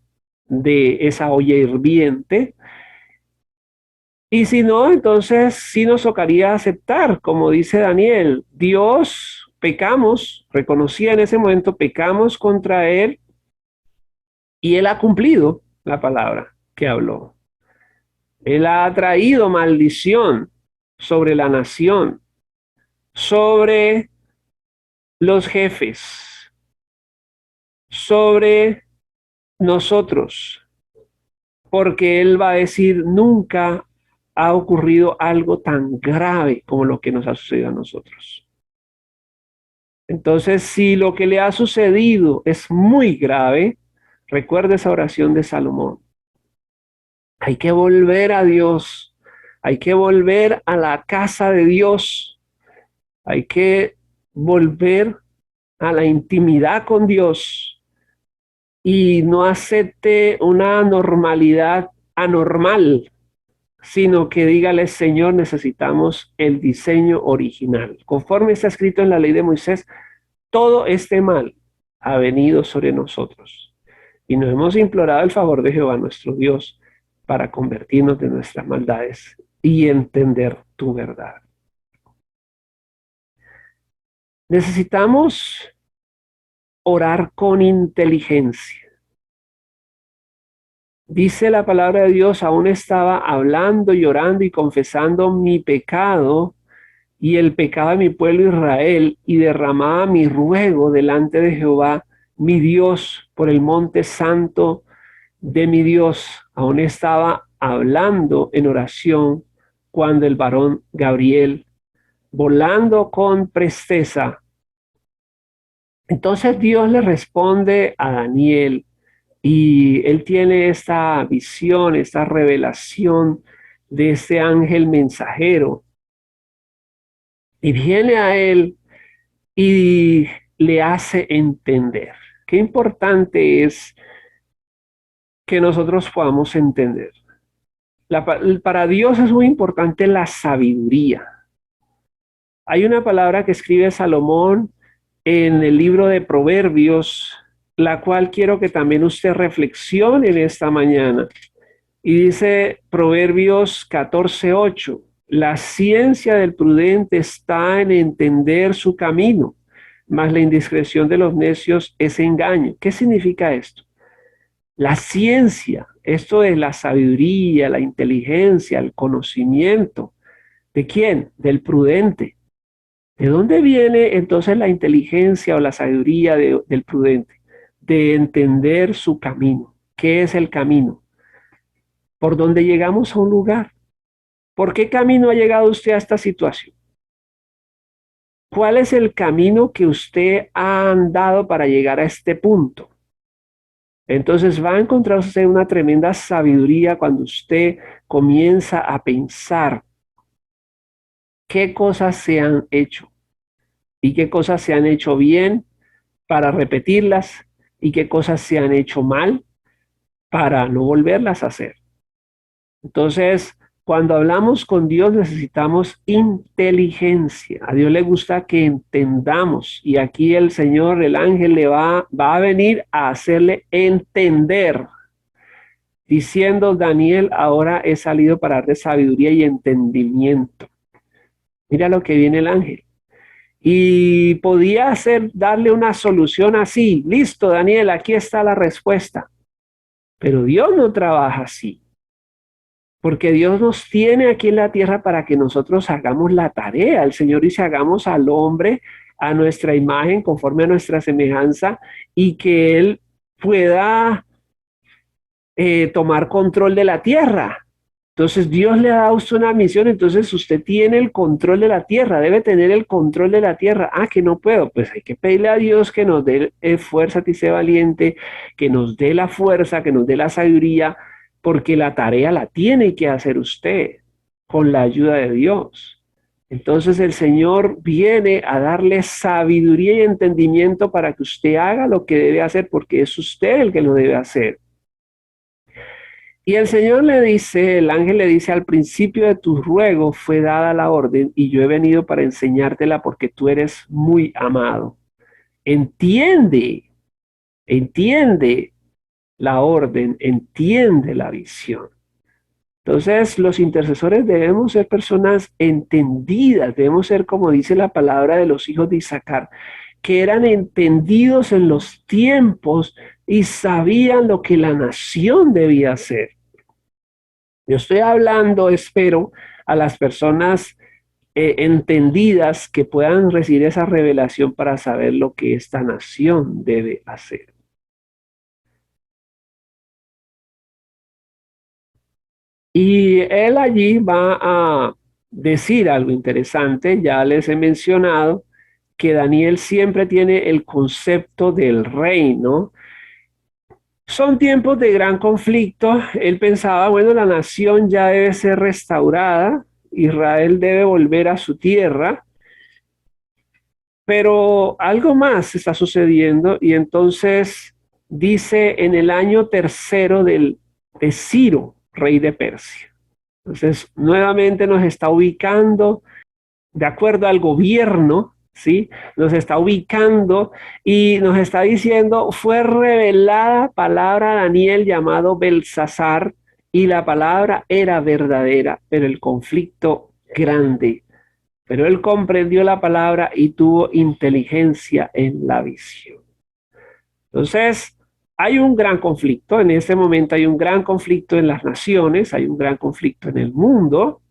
de esa olla hirviente. Y si no, entonces sí nos tocaría aceptar, como dice Daniel, Dios, pecamos, reconocía en ese momento, pecamos contra Él y Él ha cumplido la palabra que habló. Él ha traído maldición sobre la nación, sobre los jefes, sobre nosotros, porque Él va a decir, nunca ha ocurrido algo tan grave como lo que nos ha sucedido a nosotros. Entonces, si lo que le ha sucedido es muy grave, recuerda esa oración de Salomón. Hay que volver a Dios, hay que volver a la casa de Dios, hay que volver a la intimidad con Dios y no acepte una normalidad anormal, sino que dígale, Señor, necesitamos el diseño original. Conforme está escrito en la ley de Moisés, todo este mal ha venido sobre nosotros y nos hemos implorado el favor de Jehová nuestro Dios para convertirnos de nuestras maldades y entender tu verdad. Necesitamos orar con inteligencia. Dice la palabra de Dios, aún estaba hablando, llorando y confesando mi pecado y el pecado de mi pueblo Israel, y derramaba mi ruego delante de Jehová, mi Dios, por el monte santo de mi Dios. Aún estaba hablando en oración cuando el varón Gabriel, volando con presteza, entonces Dios le responde a Daniel y él tiene esta visión, esta revelación de este ángel mensajero y viene a él y le hace entender. Qué importante es que nosotros podamos entender. Para Dios es muy importante la sabiduría. Hay una palabra que escribe Salomón en el libro de Proverbios, la cual quiero que también usted reflexione en esta mañana. Y dice Proverbios 14:8, la ciencia del prudente está en entender su camino, mas la indiscreción de los necios es engaño. ¿Qué significa esto? La ciencia, esto es la sabiduría, la inteligencia, el conocimiento. ¿De quién? Del prudente. ¿De dónde viene entonces la inteligencia o la sabiduría del prudente? De entender su camino. ¿Qué es el camino? Por donde llegamos a un lugar. ¿Por qué camino ha llegado usted a esta situación? ¿Cuál es el camino que usted ha andado para llegar a este punto? Entonces va a encontrar usted una tremenda sabiduría cuando usted comienza a pensar qué cosas se han hecho y qué cosas se han hecho bien para repetirlas y qué cosas se han hecho mal para no volverlas a hacer. Entonces, cuando hablamos con Dios necesitamos inteligencia. A Dios le gusta que entendamos y aquí el Señor, el ángel, va a venir a hacerle entender, diciendo, Daniel, ahora he salido para darte sabiduría y entendimiento. Mira lo que viene el ángel. Y podía darle una solución así. Listo, Daniel, aquí está la respuesta. Pero Dios no trabaja así. Porque Dios nos tiene aquí en la tierra para que nosotros hagamos la tarea. El Señor dice, hagamos al hombre a nuestra imagen, conforme a nuestra semejanza, y que Él pueda tomar control de la tierra. Entonces Dios le ha dado a usted una misión, entonces usted tiene el control de la tierra, debe tener el control de la tierra. Ah, que no puedo, pues hay que pedirle a Dios que nos dé fuerza, y sea valiente, que nos dé la fuerza, que nos dé la sabiduría, porque la tarea la tiene que hacer usted con la ayuda de Dios. Entonces el Señor viene a darle sabiduría y entendimiento para que usted haga lo que debe hacer, porque es usted el que lo debe hacer. Y el Señor le dice, el ángel le dice, al principio de tus ruegos fue dada la orden y yo he venido para enseñártela porque tú eres muy amado. Entiende, entiende la orden, entiende la visión. Entonces, los intercesores debemos ser personas entendidas, debemos ser, como dice la palabra de los hijos de Isaacar, que eran entendidos en los tiempos y sabían lo que la nación debía hacer. Yo estoy hablando, espero, a las personas entendidas que puedan recibir esa revelación para saber lo que esta nación debe hacer. Y él allí va a decir algo interesante. Ya les he mencionado que Daniel siempre tiene el concepto del reino. Son tiempos de gran conflicto. Él pensaba, bueno, la nación ya debe ser restaurada, Israel debe volver a su tierra, pero algo más está sucediendo y entonces dice en el año tercero de Ciro, rey de Persia. Entonces, nuevamente nos está ubicando de acuerdo al gobierno, ¿sí? Nos está ubicando y nos está diciendo, fue revelada palabra a Daniel llamado Belsasar y la palabra era verdadera, pero el conflicto grande. pero él comprendió la palabra y tuvo inteligencia en la visión. Entonces, hay un gran conflicto, en este momento hay un gran conflicto en las naciones, hay un gran conflicto en el mundo,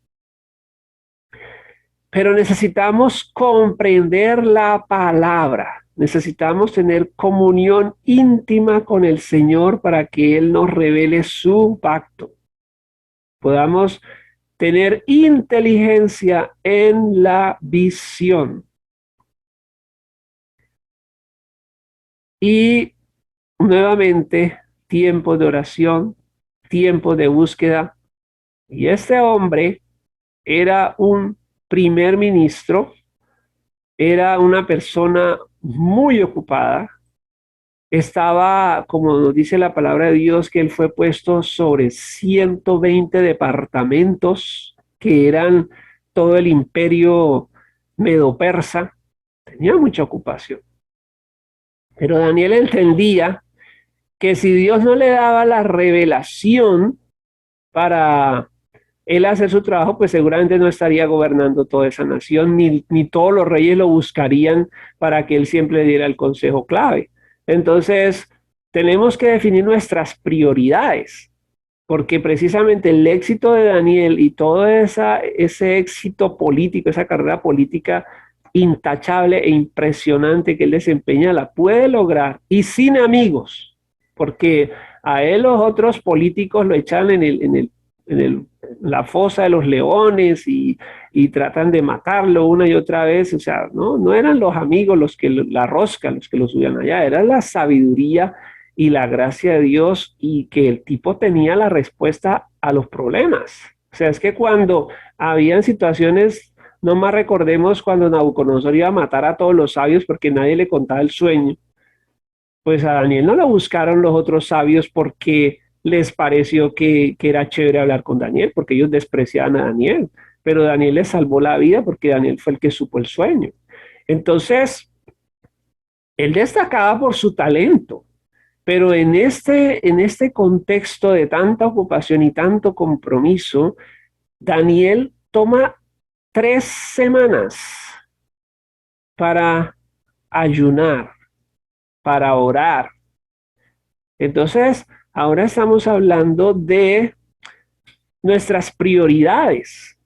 pero necesitamos comprender la palabra, necesitamos tener comunión íntima con el Señor para que Él nos revele su pacto. Podamos tener inteligencia en la visión. Y nuevamente, tiempo de oración, tiempo de búsqueda. Y este hombre era un primer ministro, era una persona muy ocupada. Estaba, como nos dice la palabra de Dios, que él fue puesto sobre 120 departamentos que eran todo el imperio medo-persa. Tenía mucha ocupación. Pero Daniel entendía que si Dios no le daba la revelación para él hacer su trabajo, pues seguramente no estaría gobernando toda esa nación, ni todos los reyes lo buscarían para que él siempre diera el consejo clave. Entonces, tenemos que definir nuestras prioridades, porque precisamente el éxito de Daniel y todo ese éxito político, esa carrera política intachable e impresionante que él desempeña, la puede lograr y sin amigos, porque a él los otros políticos lo echan en la fosa de los leones y tratan de matarlo una y otra vez. O sea, no eran los amigos los que la rosca, los que lo subían allá, era la sabiduría y la gracia de Dios y que el tipo tenía la respuesta a los problemas. O sea, es que cuando habían situaciones, no más recordemos cuando Nabucodonosor iba a matar a todos los sabios porque nadie le contaba el sueño, pues a Daniel no lo buscaron los otros sabios porque les pareció que era chévere hablar con Daniel, porque ellos despreciaban a Daniel, pero Daniel les salvó la vida porque Daniel fue el que supo el sueño. Entonces, él destacaba por su talento, pero en este contexto de tanta ocupación y tanto compromiso, Daniel toma 3 semanas para ayunar, para orar. Entonces, ahora estamos hablando de nuestras prioridades,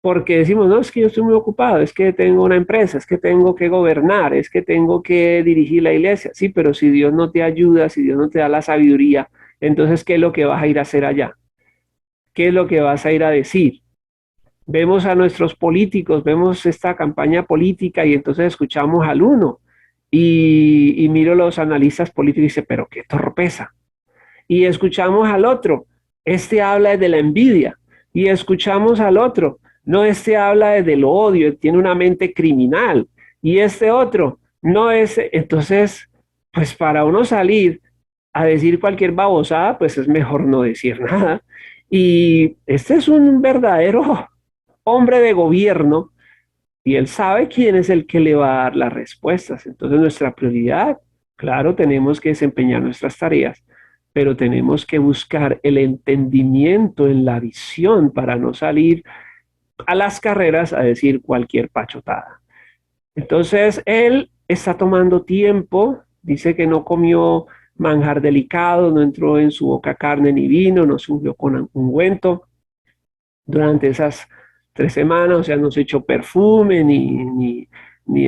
porque decimos, no, es que yo estoy muy ocupado, es que tengo una empresa, es que tengo que gobernar, es que tengo que dirigir la iglesia. Sí, pero si Dios no te ayuda, si Dios no te da la sabiduría, entonces, ¿qué es lo que vas a ir a hacer allá? ¿Qué es lo que vas a ir a decir? Vemos a nuestros políticos, vemos esta campaña política y entonces escuchamos al uno y miro los analistas políticos y dice, pero qué torpeza. Y escuchamos al otro, este habla desde la envidia. Y escuchamos al otro, no, este habla desde el odio, tiene una mente criminal. Y este otro, no es, entonces, pues para uno salir a decir cualquier babosada, pues es mejor no decir nada. Y este es un verdadero hombre de gobierno y él sabe quién es el que le va a dar las respuestas. Entonces nuestra prioridad, claro, tenemos que desempeñar nuestras tareas, pero tenemos que buscar el entendimiento en la visión para no salir a las carreras a decir cualquier pachotada. Entonces él está tomando tiempo, dice que no comió manjar delicado, no entró en su boca carne ni vino, no se ungió con ungüento durante esas 3 semanas, o sea, no se echó perfume ni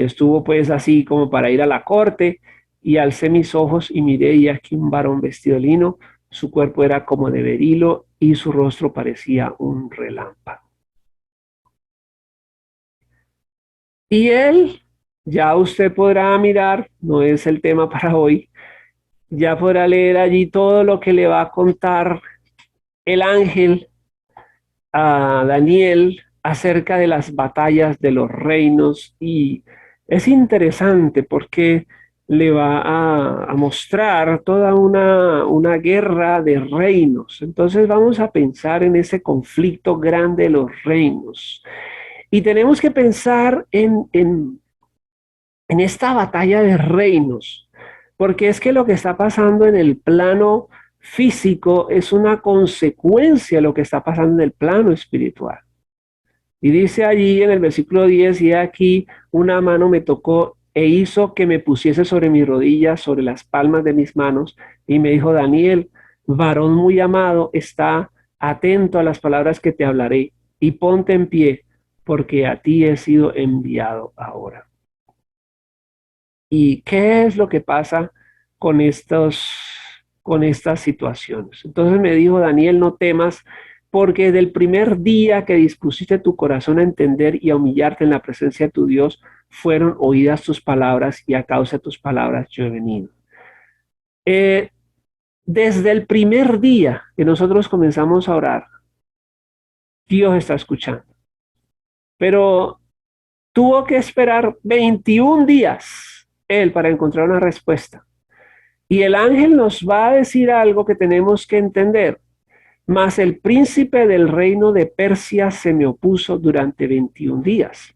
estuvo pues así como para ir a la corte. Y alcé mis ojos y miré y aquí un varón vestido de lino, su cuerpo era como de berilo y su rostro parecía un relámpago. Y él, ya usted podrá mirar, no es el tema para hoy, ya podrá leer allí todo lo que le va a contar el ángel a Daniel acerca de las batallas de los reinos y es interesante porque le va a mostrar toda una guerra de reinos. Entonces vamos a pensar en ese conflicto grande de los reinos y tenemos que pensar en esta batalla de reinos, porque es que lo que está pasando en el plano físico es una consecuencia de lo que está pasando en el plano espiritual. Y dice allí en el versículo 10, y aquí una mano me tocó e hizo que me pusiese sobre mis rodillas, sobre las palmas de mis manos, y me dijo, Daniel, varón muy amado, está atento a las palabras que te hablaré, y ponte en pie, porque a ti he sido enviado ahora. ¿Y qué es lo que pasa con con estas situaciones? Entonces me dijo, Daniel, no temas, porque del primer día que dispusiste tu corazón a entender y a humillarte en la presencia de tu Dios, fueron oídas tus palabras y a causa de tus palabras yo he venido. Eh, Desde el primer día que nosotros comenzamos a orar, Dios está escuchando, pero tuvo que esperar 21 días Él para encontrar una respuesta. Y el ángel nos va a decir algo que tenemos que entender. Mas el príncipe del reino de Persia se me opuso durante 21 días.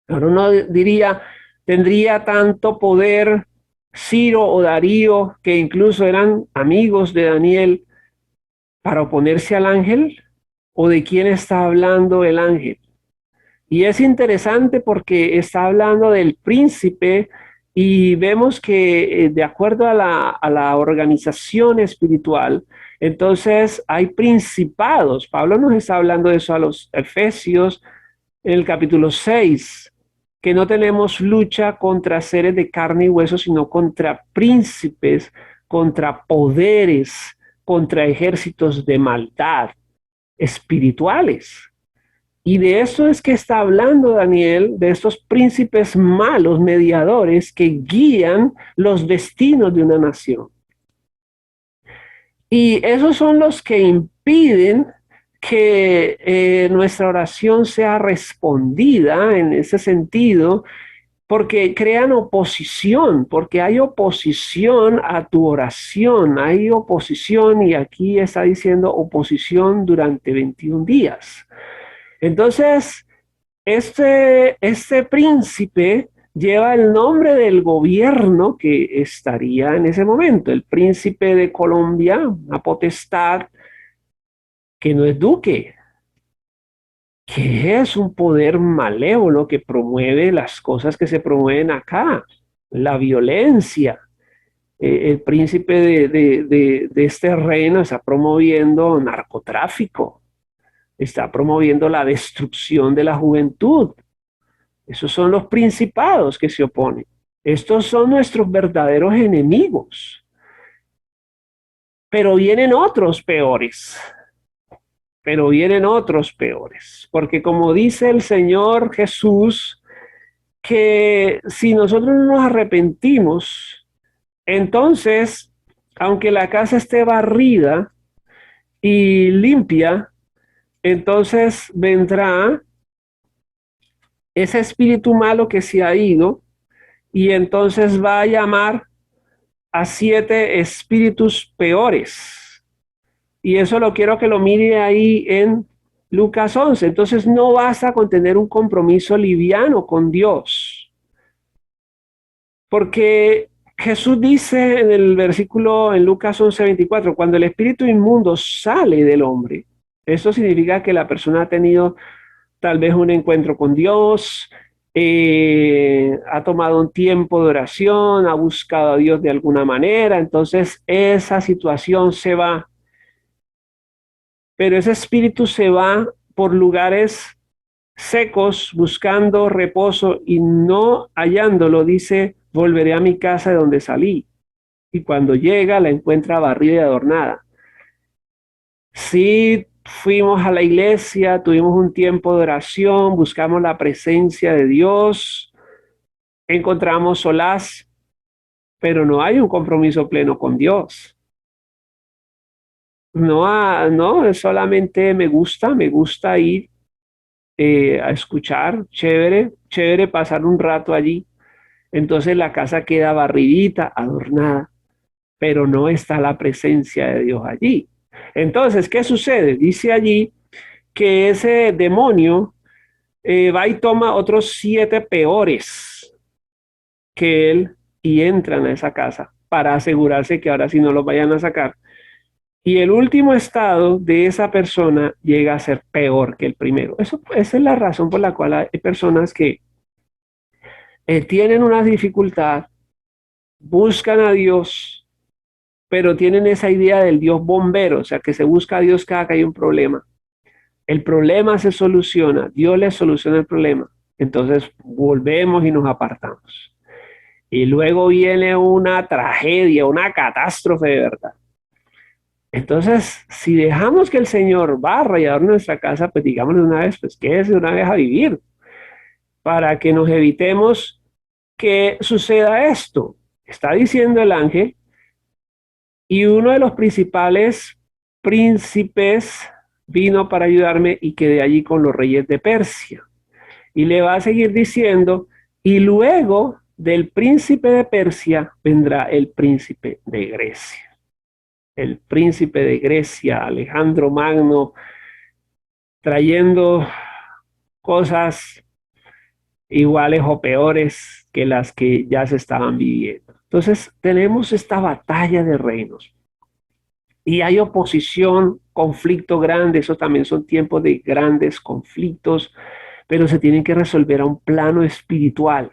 Ahora uno diría, tendría tanto poder Ciro o Darío, que incluso eran amigos de Daniel, para oponerse al ángel, o de quién está hablando el ángel. Y es interesante porque está hablando del príncipe y vemos que de acuerdo a a la organización espiritual, entonces hay principados. Pablo nos está hablando de eso a los Efesios en el capítulo 6, que no tenemos lucha contra seres de carne y hueso, sino contra príncipes, contra poderes, contra ejércitos de maldad espirituales. Y de eso es que está hablando Daniel, de estos príncipes malos, mediadores, que guían los destinos de una nación. Y esos son los que impiden que nuestra oración sea respondida en ese sentido, porque crean oposición, porque hay oposición a tu oración, hay oposición, y aquí está diciendo oposición durante 21 días. Entonces, este príncipe lleva el nombre del gobierno que estaría en ese momento, el príncipe de Colombia, una potestad que no es duque, que es un poder malévolo que promueve las cosas que se promueven acá, la violencia. El príncipe de este reino está promoviendo narcotráfico, está promoviendo la destrucción de la juventud. Esos son los principados que se oponen. Estos son nuestros verdaderos enemigos. Pero vienen otros peores. Pero vienen otros peores. Porque como dice el Señor Jesús, que si nosotros no nos arrepentimos, entonces, aunque la casa esté barrida y limpia, entonces vendrá ese espíritu malo que se ha ido y entonces va a llamar a 7 espíritus peores. Y eso lo quiero que lo mire ahí en Lucas 11. Entonces no basta con tener un compromiso liviano con Dios. Porque Jesús dice en el versículo en Lucas 11:24, cuando el espíritu inmundo sale del hombre, eso significa que la persona ha tenido tal vez un encuentro con Dios, ha tomado un tiempo de oración, ha buscado a Dios de alguna manera, entonces esa situación se va, pero ese espíritu se va por lugares secos buscando reposo y no hallándolo, dice, volveré a mi casa de donde salí. Y cuando llega la encuentra barrida y adornada. Sí, fuimos a la iglesia, tuvimos un tiempo de oración, buscamos la presencia de Dios, encontramos solaz, pero no hay un compromiso pleno con Dios. No, no, es solamente me gusta ir a escuchar, chévere, chévere pasar un rato allí. Entonces la casa queda barridita, adornada, pero no está la presencia de Dios allí. Entonces, ¿qué sucede? Dice allí que ese demonio va y toma otros 7 peores que él y entran a esa casa para asegurarse que ahora sí no los vayan a sacar. Y el último estado de esa persona llega a ser peor que el primero. Esa es la razón por la cual hay personas que tienen una dificultad, buscan a Dios, pero tienen esa idea del Dios bombero, o sea, que se busca a Dios cada que hay un problema. El problema se soluciona, Dios le soluciona el problema. Entonces volvemos y nos apartamos. Y luego viene una tragedia, una catástrofe de verdad. Entonces, si dejamos que el Señor barra y adorne nuestra casa, pues digámosle una vez, pues quédese una vez a vivir, para que nos evitemos que suceda esto. Está diciendo el ángel, y uno de los principales príncipes vino para ayudarme y quedé allí con los reyes de Persia. Y le va a seguir diciendo, y luego del príncipe de Persia vendrá el príncipe de Grecia. El príncipe de Grecia, Alejandro Magno, trayendo cosas iguales o peores que las que ya se estaban viviendo. Entonces tenemos esta batalla de reinos y hay oposición, conflicto grande, eso también son tiempos de grandes conflictos, pero se tienen que resolver a un plano espiritual.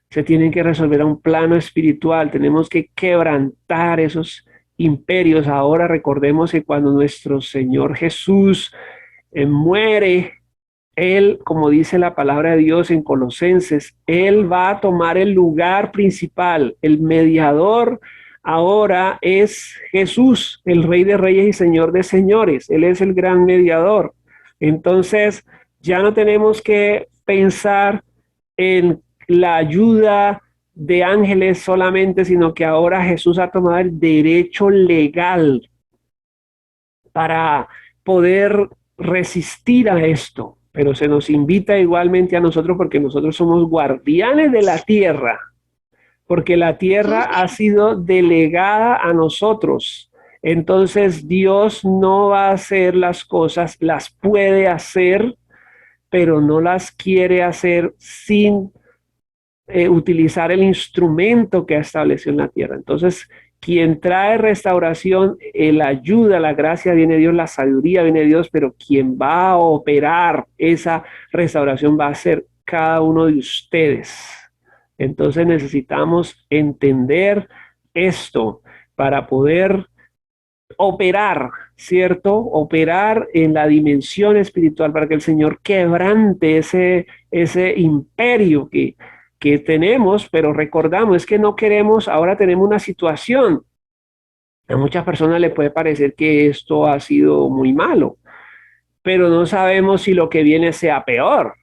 Se tienen que resolver a un plano espiritual. Tenemos que quebrantar esos imperios. Ahora recordemos que cuando nuestro Señor Jesús muere, Él, como dice la palabra de Dios en Colosenses, Él va a tomar el lugar principal. El mediador ahora es Jesús, el Rey de Reyes y Señor de Señores. Él es el gran mediador. Entonces, ya no tenemos que pensar en la ayuda de ángeles solamente, sino que ahora Jesús ha tomado el derecho legal para poder resistir a esto, pero se nos invita igualmente a nosotros porque nosotros somos guardianes de la tierra, porque la tierra ha sido delegada a nosotros. Entonces Dios no va a hacer las cosas, las puede hacer, pero no las quiere hacer sin utilizar el instrumento que ha establecido en la tierra. Entonces, quien trae restauración, la ayuda, la gracia viene de Dios, la sabiduría viene de Dios, pero quien va a operar esa restauración va a ser cada uno de ustedes. Entonces necesitamos entender esto para poder operar, ¿cierto? Operar en la dimensión espiritual para que el Señor quebrante ese imperio que tenemos, pero recordamos, es que no queremos, ahora tenemos una situación. A muchas personas le puede parecer que esto ha sido muy malo, pero no sabemos si lo que viene sea peor.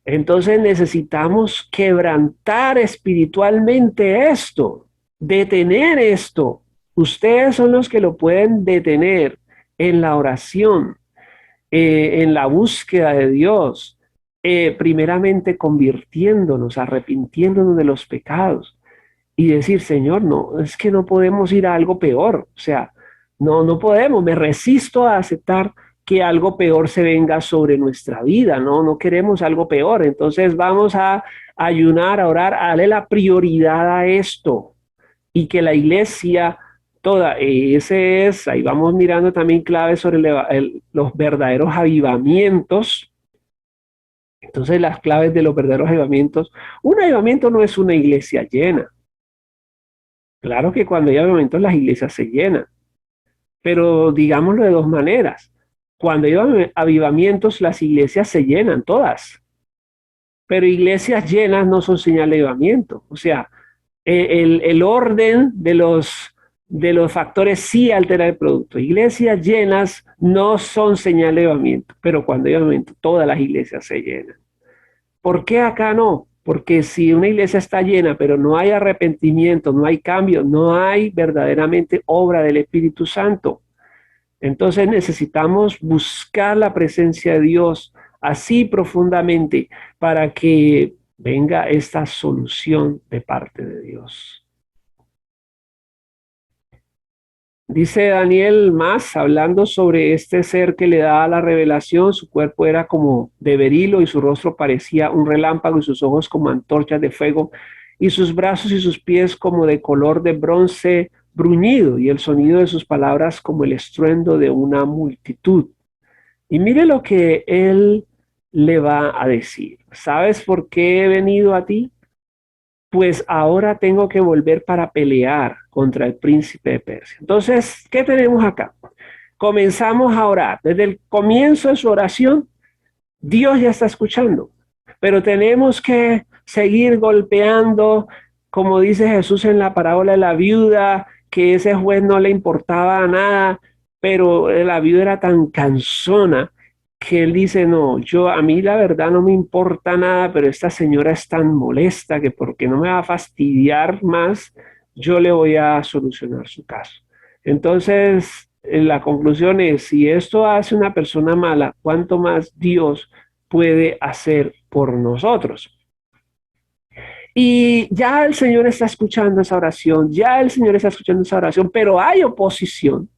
Entonces necesitamos quebrantar espiritualmente esto, detener esto. Ustedes son los que lo pueden detener en la oración, en la búsqueda de Dios, primeramente convirtiéndonos, arrepintiéndonos de los pecados y decir, Señor, no, es que no podemos ir a algo peor. O sea, no podemos, me resisto a aceptar que algo peor se venga sobre nuestra vida, no queremos algo peor. Entonces vamos a ayunar, a orar, a darle la prioridad a esto y que la iglesia toda, ahí vamos mirando también claves sobre los verdaderos avivamientos. Entonces las claves de los verdaderos avivamientos, un avivamiento no es una iglesia llena. Claro que cuando hay avivamientos las iglesias se llenan, pero digámoslo de dos maneras. Cuando hay avivamientos las iglesias se llenan todas, pero iglesias llenas no son señal de avivamiento. O sea, el orden de los factores sí altera el producto. Iglesias llenas no son señal de avivamiento, pero cuando hay avivamiento todas las iglesias se llenan. ¿Por qué acá no? Porque si una iglesia está llena, pero no hay arrepentimiento, no hay cambio, no hay verdaderamente obra del Espíritu Santo. Entonces necesitamos buscar la presencia de Dios así profundamente para que venga esta solución de parte de Dios. Dice Daniel más, hablando sobre este ser que le da la revelación, su cuerpo era como de berilo y su rostro parecía un relámpago y sus ojos como antorchas de fuego y sus brazos y sus pies como de color de bronce bruñido y el sonido de sus palabras como el estruendo de una multitud. Y mire lo que él le va a decir. ¿Sabes por qué he venido a ti? Pues ahora tengo que volver para pelear contra el príncipe de Persia. Entonces, ¿qué tenemos acá? Comenzamos a orar. Desde el comienzo de su oración, Dios ya está escuchando, pero tenemos que seguir golpeando, como dice Jesús en la parábola de la viuda, que ese juez no le importaba nada, pero la viuda era tan cansona que él dice, no, yo a mí la verdad no me importa nada, pero esta señora es tan molesta que porque no me va a fastidiar más, yo le voy a solucionar su caso. Entonces, la conclusión es, si esto hace una persona mala, ¿cuánto más Dios puede hacer por nosotros? Y ya el Señor está escuchando esa oración, ya el Señor está escuchando esa oración, pero hay oposición,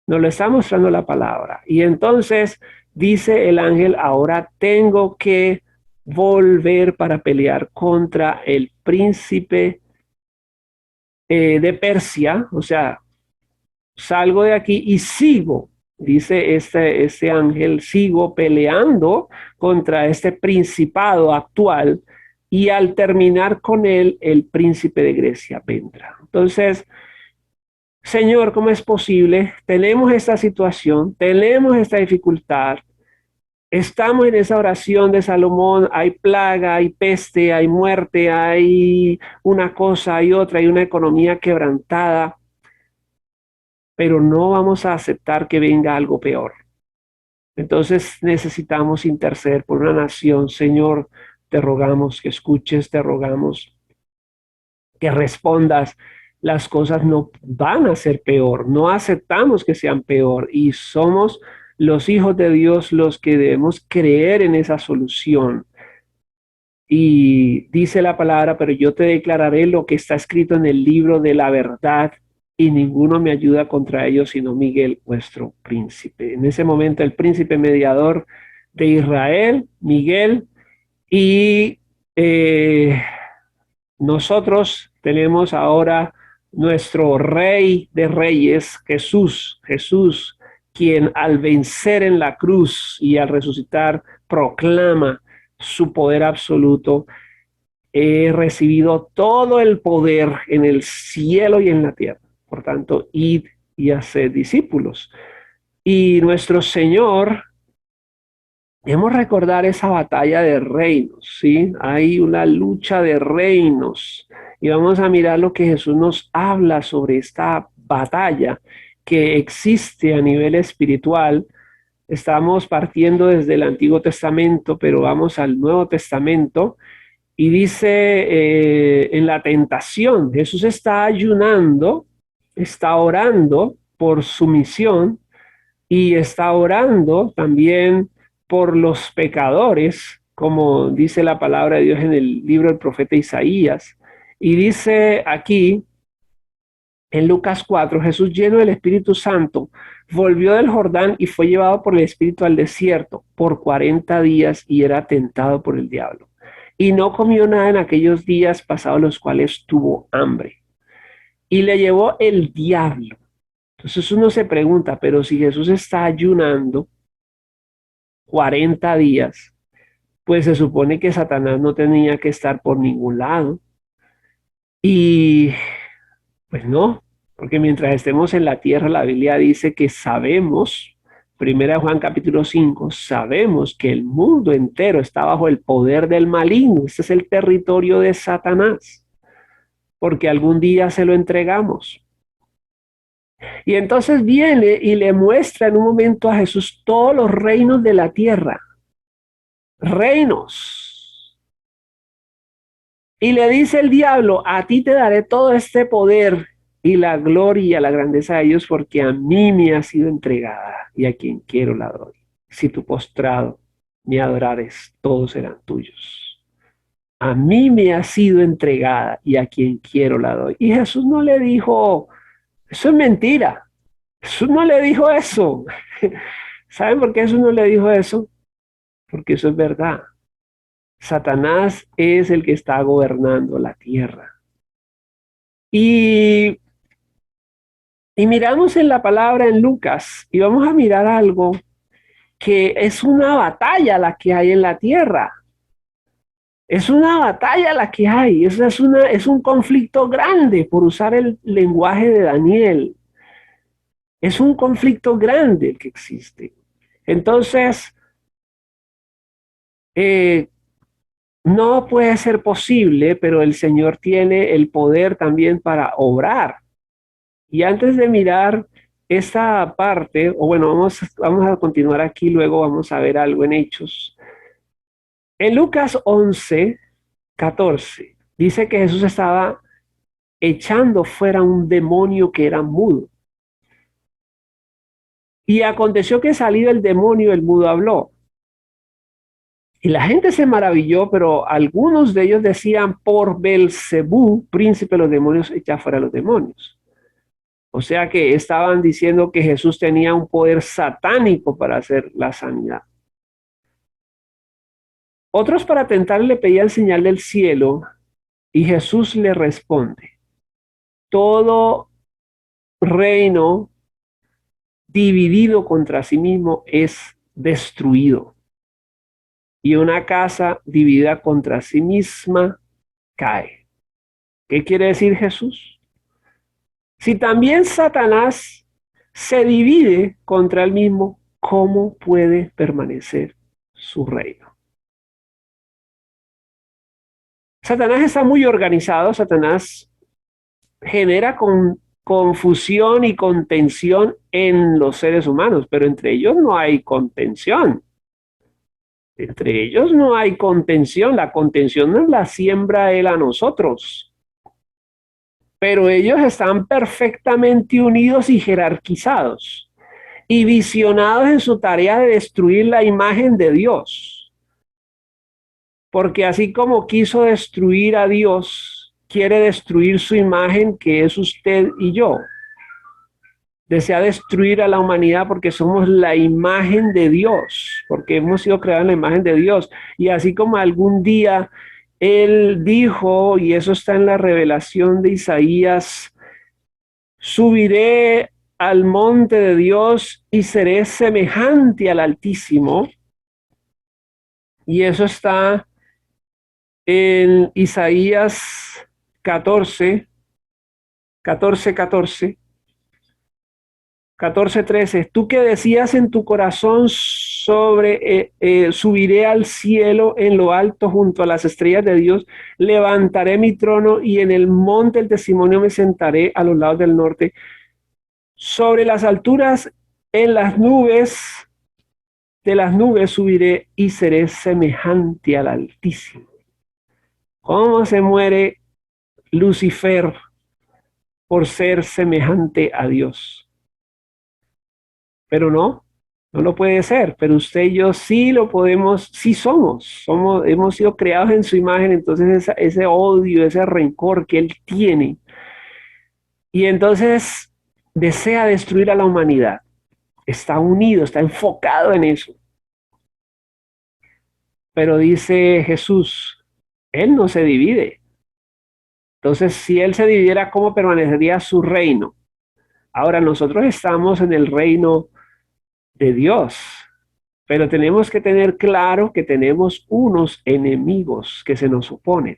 nos lo está mostrando la palabra. Y entonces dice el ángel, ahora tengo que volver para pelear contra el príncipe de Persia, o sea, salgo de aquí y sigo, dice este ángel, sigo peleando contra este principado actual y al terminar con él, el príncipe de Grecia vendrá. Entonces, Señor, ¿cómo es posible? Tenemos esta situación, tenemos esta dificultad, estamos en esa oración de Salomón, hay plaga, hay peste, hay muerte, hay una cosa, hay otra, hay una economía quebrantada, pero no vamos a aceptar que venga algo peor. Entonces necesitamos interceder por una nación. Señor, te rogamos que escuches, te rogamos que respondas. Las cosas no van a ser peor, no aceptamos que sean peor y somos los hijos de Dios los que debemos creer en esa solución. Y dice la palabra, pero yo te declararé lo que está escrito en el libro de la verdad y ninguno me ayuda contra ellos sino Miguel, vuestro príncipe. En ese momento el príncipe mediador de Israel, Miguel, y nosotros tenemos ahora nuestro rey de reyes, Jesús, Jesús, quien al vencer en la cruz y al resucitar proclama su poder absoluto. He recibido todo el poder en el cielo y en la tierra. Por tanto, id y haced discípulos. Y nuestro Señor, debemos recordar esa batalla de reinos, ¿sí? Hay una lucha de reinos. Y vamos a mirar lo que Jesús nos habla sobre esta batalla que existe a nivel espiritual. Estamos partiendo desde el Antiguo Testamento, pero vamos al Nuevo Testamento. Y dice en la tentación, Jesús está ayunando, está orando por su misión y está orando también por los pecadores, como dice la palabra de Dios en el libro del profeta Isaías. Y dice aquí, en Lucas 4, Jesús lleno del Espíritu Santo, volvió del Jordán y fue llevado por el Espíritu al desierto por 40 días y era tentado por el diablo. Y no comió nada en aquellos días pasados los cuales tuvo hambre. Y le llevó el diablo. Entonces uno se pregunta, pero si Jesús está ayunando 40 días, pues se supone que Satanás no tenía que estar por ningún lado. Y pues no, porque mientras estemos en la tierra, la Biblia dice que sabemos, primera Juan capítulo 5, sabemos que el mundo entero está bajo el poder del maligno. Este es el territorio de Satanás, porque algún día se lo entregamos. Y entonces viene y le muestra en un momento a Jesús todos los reinos de la tierra, reinos. Y le dice el diablo, a ti te daré todo este poder y la gloria, la grandeza de ellos, porque a mí me ha sido entregada y a quien quiero la doy. Si tu postrado me adorares, todos serán tuyos. A mí me ha sido entregada y a quien quiero la doy. Y Jesús no le dijo, eso es mentira. Jesús no le dijo eso. ¿Saben por qué Jesús no le dijo eso? Porque eso es verdad. Satanás es el que está gobernando la tierra. Y Y miramos en la palabra en Lucas y vamos a mirar algo que es una batalla la que hay en la tierra. Es una batalla la que hay, es un conflicto grande, por usar el lenguaje de Daniel. Es un conflicto grande el que existe. Entonces, eh, no puede ser posible, pero el Señor tiene el poder también para obrar. Y antes de mirar esta parte, o bueno, vamos a continuar aquí, luego vamos a ver algo en Hechos. En Lucas 11:14, dice que Jesús estaba echando fuera un demonio que era mudo. Y aconteció que salido el demonio, el mudo habló. Y la gente se maravilló, pero algunos de ellos decían, por Belcebú, príncipe de los demonios, echa fuera los demonios. O sea que estaban diciendo que Jesús tenía un poder satánico para hacer la sanidad. Otros para tentarle le pedían señal del cielo y Jesús le responde, todo reino dividido contra sí mismo es destruido y una casa dividida contra sí misma cae. ¿Qué quiere decir Jesús? Si también Satanás se divide contra él mismo, ¿cómo puede permanecer su reino? Satanás está muy organizado, Satanás genera confusión y contención en los seres humanos, pero entre ellos no hay contención. Entre ellos no hay contención, la contención nos la siembra él a nosotros, pero ellos están perfectamente unidos y jerarquizados y visionados en su tarea de destruir la imagen de Dios. Porque así como quiso destruir a Dios, quiere destruir su imagen que es usted y yo. Desea destruir a la humanidad porque somos la imagen de Dios, porque hemos sido creados en la imagen de Dios. Y así como algún día Él dijo, y eso está en la revelación de Isaías, subiré al monte de Dios y seré semejante al Altísimo. Y eso está en Isaías 14:13. Tú que decías en tu corazón subiré al cielo en lo alto junto a las estrellas de Dios, levantaré mi trono y en el monte del testimonio me sentaré a los lados del norte. Sobre las alturas, en las nubes, de las nubes subiré y seré semejante al Altísimo. ¿Cómo se muere Lucifer por ser semejante a Dios? Pero no, no lo puede ser, pero usted y yo sí lo podemos, sí hemos sido creados en su imagen, entonces ese odio, ese rencor que él tiene, y entonces desea destruir a la humanidad, está unido, está enfocado en eso. Pero dice Jesús, él no se divide. Entonces, si él se dividiera, ¿cómo permanecería su reino? Ahora, nosotros estamos en el reino de Dios, pero tenemos que tener claro que tenemos unos enemigos que se nos oponen.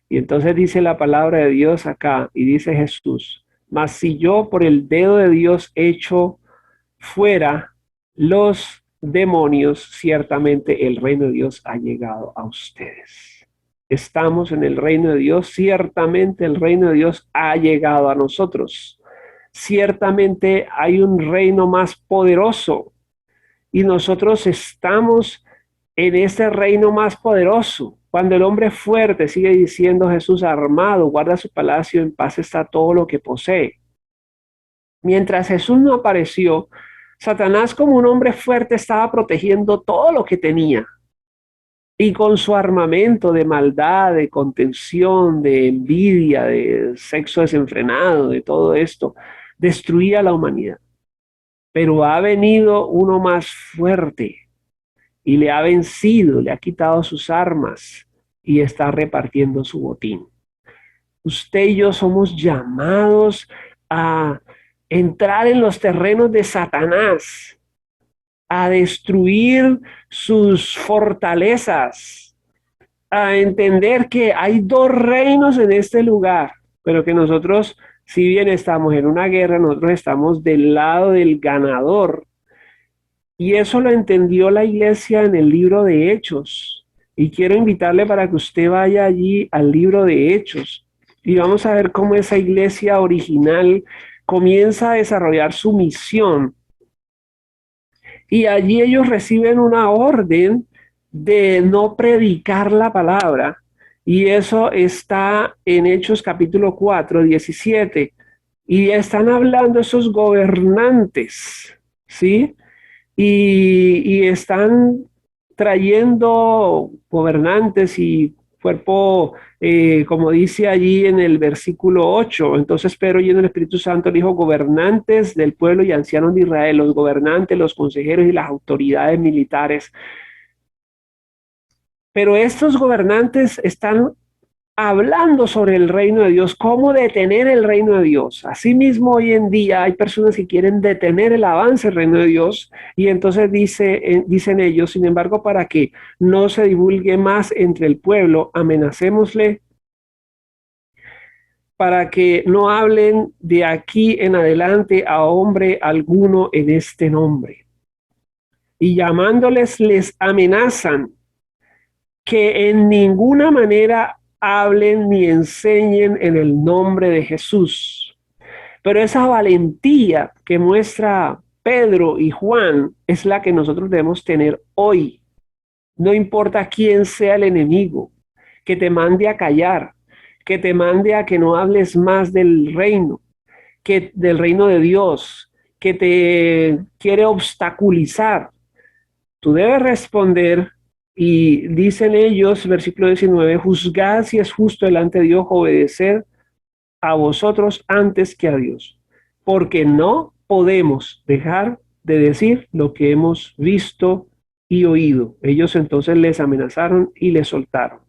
Y entonces dice la palabra de Dios acá, y dice Jesús, mas si yo por el dedo de Dios echo fuera los demonios, ciertamente el reino de Dios ha llegado a ustedes. Estamos en el reino de Dios, ciertamente el reino de Dios ha llegado a nosotros. Ciertamente hay un reino más poderoso y nosotros estamos en ese reino más poderoso. Cuando el hombre fuerte, sigue diciendo Jesús, armado, guarda su palacio, en paz está todo lo que posee. Mientras Jesús no apareció, Satanás como un hombre fuerte estaba protegiendo todo lo que tenía. Y con su armamento de maldad, de contención, de envidia, de sexo desenfrenado, de todo esto, destruía a la humanidad. Pero ha venido uno más fuerte y le ha vencido, le ha quitado sus armas y está repartiendo su botín. Usted y yo somos llamados a entrar en los terrenos de Satanás, a destruir sus fortalezas, a entender que hay dos reinos en este lugar, pero que nosotros, si bien estamos en una guerra, nosotros estamos del lado del ganador. Y eso lo entendió la iglesia en el libro de Hechos. Y quiero invitarle para que usted vaya allí al libro de Hechos. Y vamos a ver cómo esa iglesia original comienza a desarrollar su misión. Y allí ellos reciben una orden de no predicar la palabra. Y eso está en Hechos capítulo 4, 17. Y están hablando esos gobernantes, ¿sí? Y están trayendo gobernantes y cuerpo, como dice allí en el versículo 8. Entonces Pedro, lleno del Espíritu Santo, dijo: gobernantes del pueblo y ancianos de Israel, los gobernantes, los consejeros y las autoridades militares. Pero estos gobernantes están hablando sobre el reino de Dios, cómo detener el reino de Dios. Asimismo, hoy en día hay personas que quieren detener el avance del reino de Dios y entonces dicen ellos, sin embargo, para que no se divulgue más entre el pueblo, amenacémosle para que no hablen de aquí en adelante a hombre alguno en este nombre. Y llamándoles les amenazan que en ninguna manera hablen ni enseñen en el nombre de Jesús. Pero esa valentía que muestra Pedro y Juan es la que nosotros debemos tener hoy. No importa quién sea el enemigo, que te mande a callar, que te mande a que no hables más del reino, que del reino de Dios, que te quiere obstaculizar. Tú debes responder y dicen ellos, versículo 19, juzgad si es justo delante de Dios obedecer a vosotros antes que a Dios, porque no podemos dejar de decir lo que hemos visto y oído. Ellos entonces les amenazaron y les soltaron.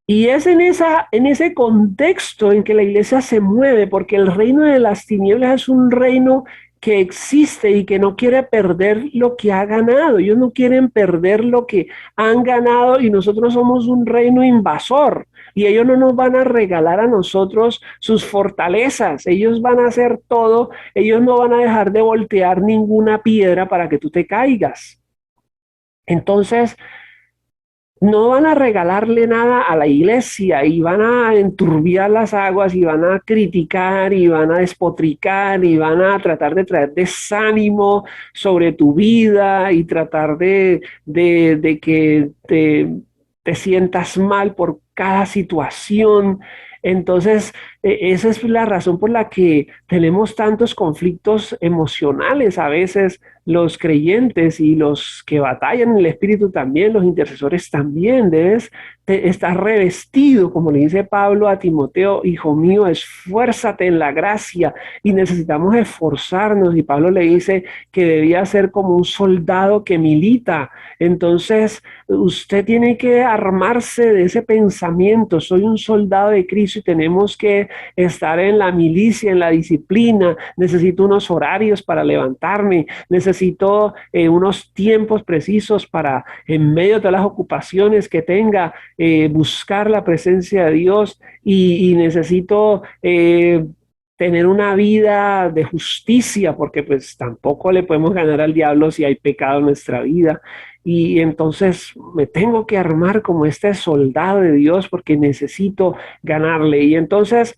Y es en ese contexto en que la iglesia se mueve, porque el reino de las tinieblas es un reino que existe y que no quiere perder lo que ha ganado. Ellos no quieren perder lo que han ganado y nosotros somos un reino invasor y ellos no nos van a regalar a nosotros sus fortalezas. Ellos van a hacer todo, ellos no van a dejar de voltear ninguna piedra para que tú te caigas. Entonces, no van a regalarle nada a la iglesia y van a enturbiar las aguas y van a criticar y van a despotricar y van a tratar de traer desánimo sobre tu vida y tratar de que te sientas mal por cada situación. Entonces, esa es la razón por la que tenemos tantos conflictos emocionales a veces los creyentes y los que batallan en el espíritu también, los intercesores también, debes estar revestido, como le dice Pablo a Timoteo, hijo mío, esfuérzate en la gracia y necesitamos esforzarnos. Y Pablo le dice que debía ser como un soldado que milita. Entonces, usted tiene que armarse de ese pensamiento, soy un soldado de Cristo y tenemos que estar en la milicia, en la disciplina, necesito unos horarios para levantarme, necesito unos tiempos precisos para, en medio de todas las ocupaciones que tenga, buscar la presencia de Dios y necesito tener una vida de justicia, porque pues tampoco le podemos ganar al diablo si hay pecado en nuestra vida. Y entonces me tengo que armar como este soldado de Dios porque necesito ganarle. Y entonces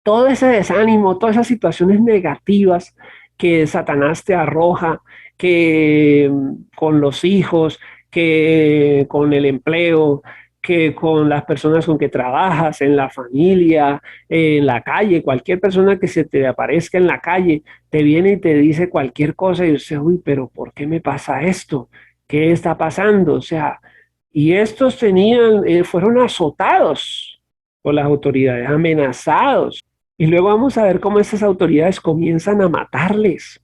todo ese desánimo, todas esas situaciones negativas que Satanás te arroja, que con los hijos, que con el empleo, que con las personas con que trabajas, en la familia, en la calle, cualquier persona que se te aparezca en la calle, te viene y te dice cualquier cosa y dices, uy, pero ¿por qué me pasa esto? ¿Qué está pasando? O sea, y estos fueron azotados por las autoridades, amenazados. Y luego vamos a ver cómo estas autoridades comienzan a matarles.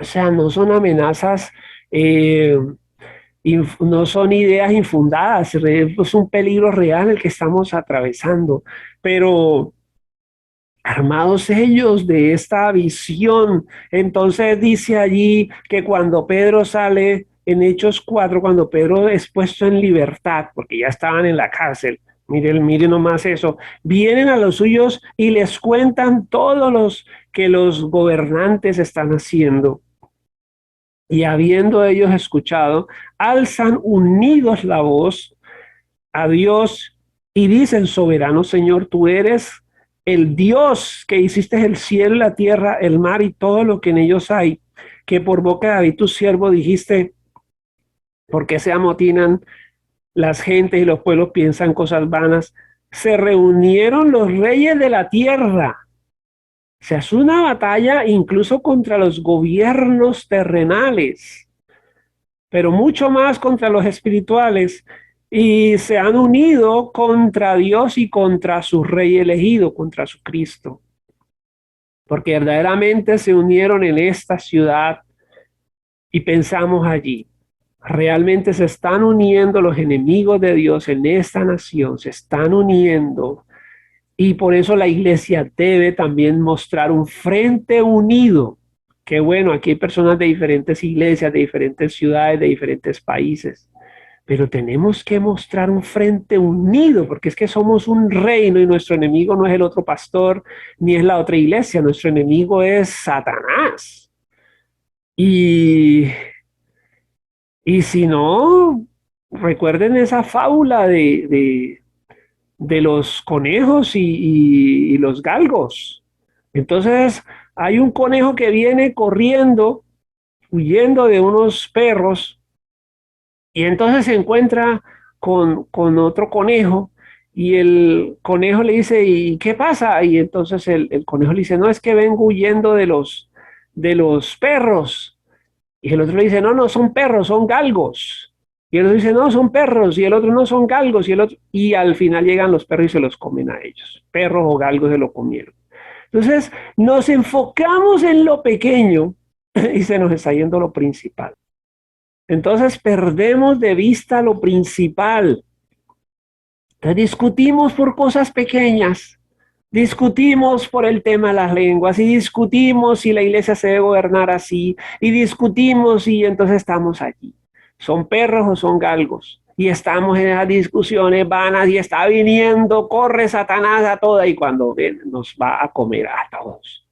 O sea, no son amenazas, eh, no son ideas infundadas, es un peligro real el que estamos atravesando. Pero armados ellos de esta visión. Entonces dice allí que cuando Pedro sale en Hechos 4, cuando Pedro es puesto en libertad, porque ya estaban en la cárcel, miren nomás eso, vienen a los suyos y les cuentan todos los que los gobernantes están haciendo. Y habiendo ellos escuchado, alzan unidos la voz a Dios y dicen: soberano Señor, tú eres el Dios que hiciste el cielo, la tierra, el mar y todo lo que en ellos hay, que por boca de David tu siervo dijiste: ¿por qué se amotinan las gentes y los pueblos piensan cosas vanas? Se reunieron los reyes de la tierra. Se hace una batalla incluso contra los gobiernos terrenales, pero mucho más contra los espirituales, y se han unido contra Dios y contra su rey elegido, contra su Cristo, porque verdaderamente se unieron en esta ciudad. Y pensamos allí, realmente se están uniendo los enemigos de Dios en esta nación, se están uniendo, y por eso la iglesia debe también mostrar un frente unido. Que bueno, aquí hay personas de diferentes iglesias, de diferentes ciudades, de diferentes países, pero tenemos que mostrar un frente unido, porque es que somos un reino y nuestro enemigo no es el otro pastor ni es la otra iglesia, nuestro enemigo es Satanás. Y, y si no, recuerden esa fábula de los conejos y los galgos. Entonces, hay un conejo que viene corriendo, huyendo de unos perros, y entonces se encuentra con otro conejo, y el conejo le dice: ¿y qué pasa? Y entonces el conejo le dice: no, es que vengo huyendo de los perros. Y el otro le dice: no, no son perros, son galgos. Y el otro dice: no, son perros. Y el otro: no, son galgos. Y el otro, y al final llegan los perros y se los comen a ellos. Perros o galgos se lo comieron. Entonces nos enfocamos en lo pequeño y se nos está yendo lo principal. Entonces perdemos de vista lo principal. Entonces, discutimos por cosas pequeñas. Discutimos por el tema de las lenguas y discutimos si la iglesia se debe gobernar así y discutimos, y entonces estamos allí. ¿Son perros o son galgos? Y estamos en esas discusiones vanas y está viniendo, corre Satanás a toda, y cuando ven nos va a comer a todos.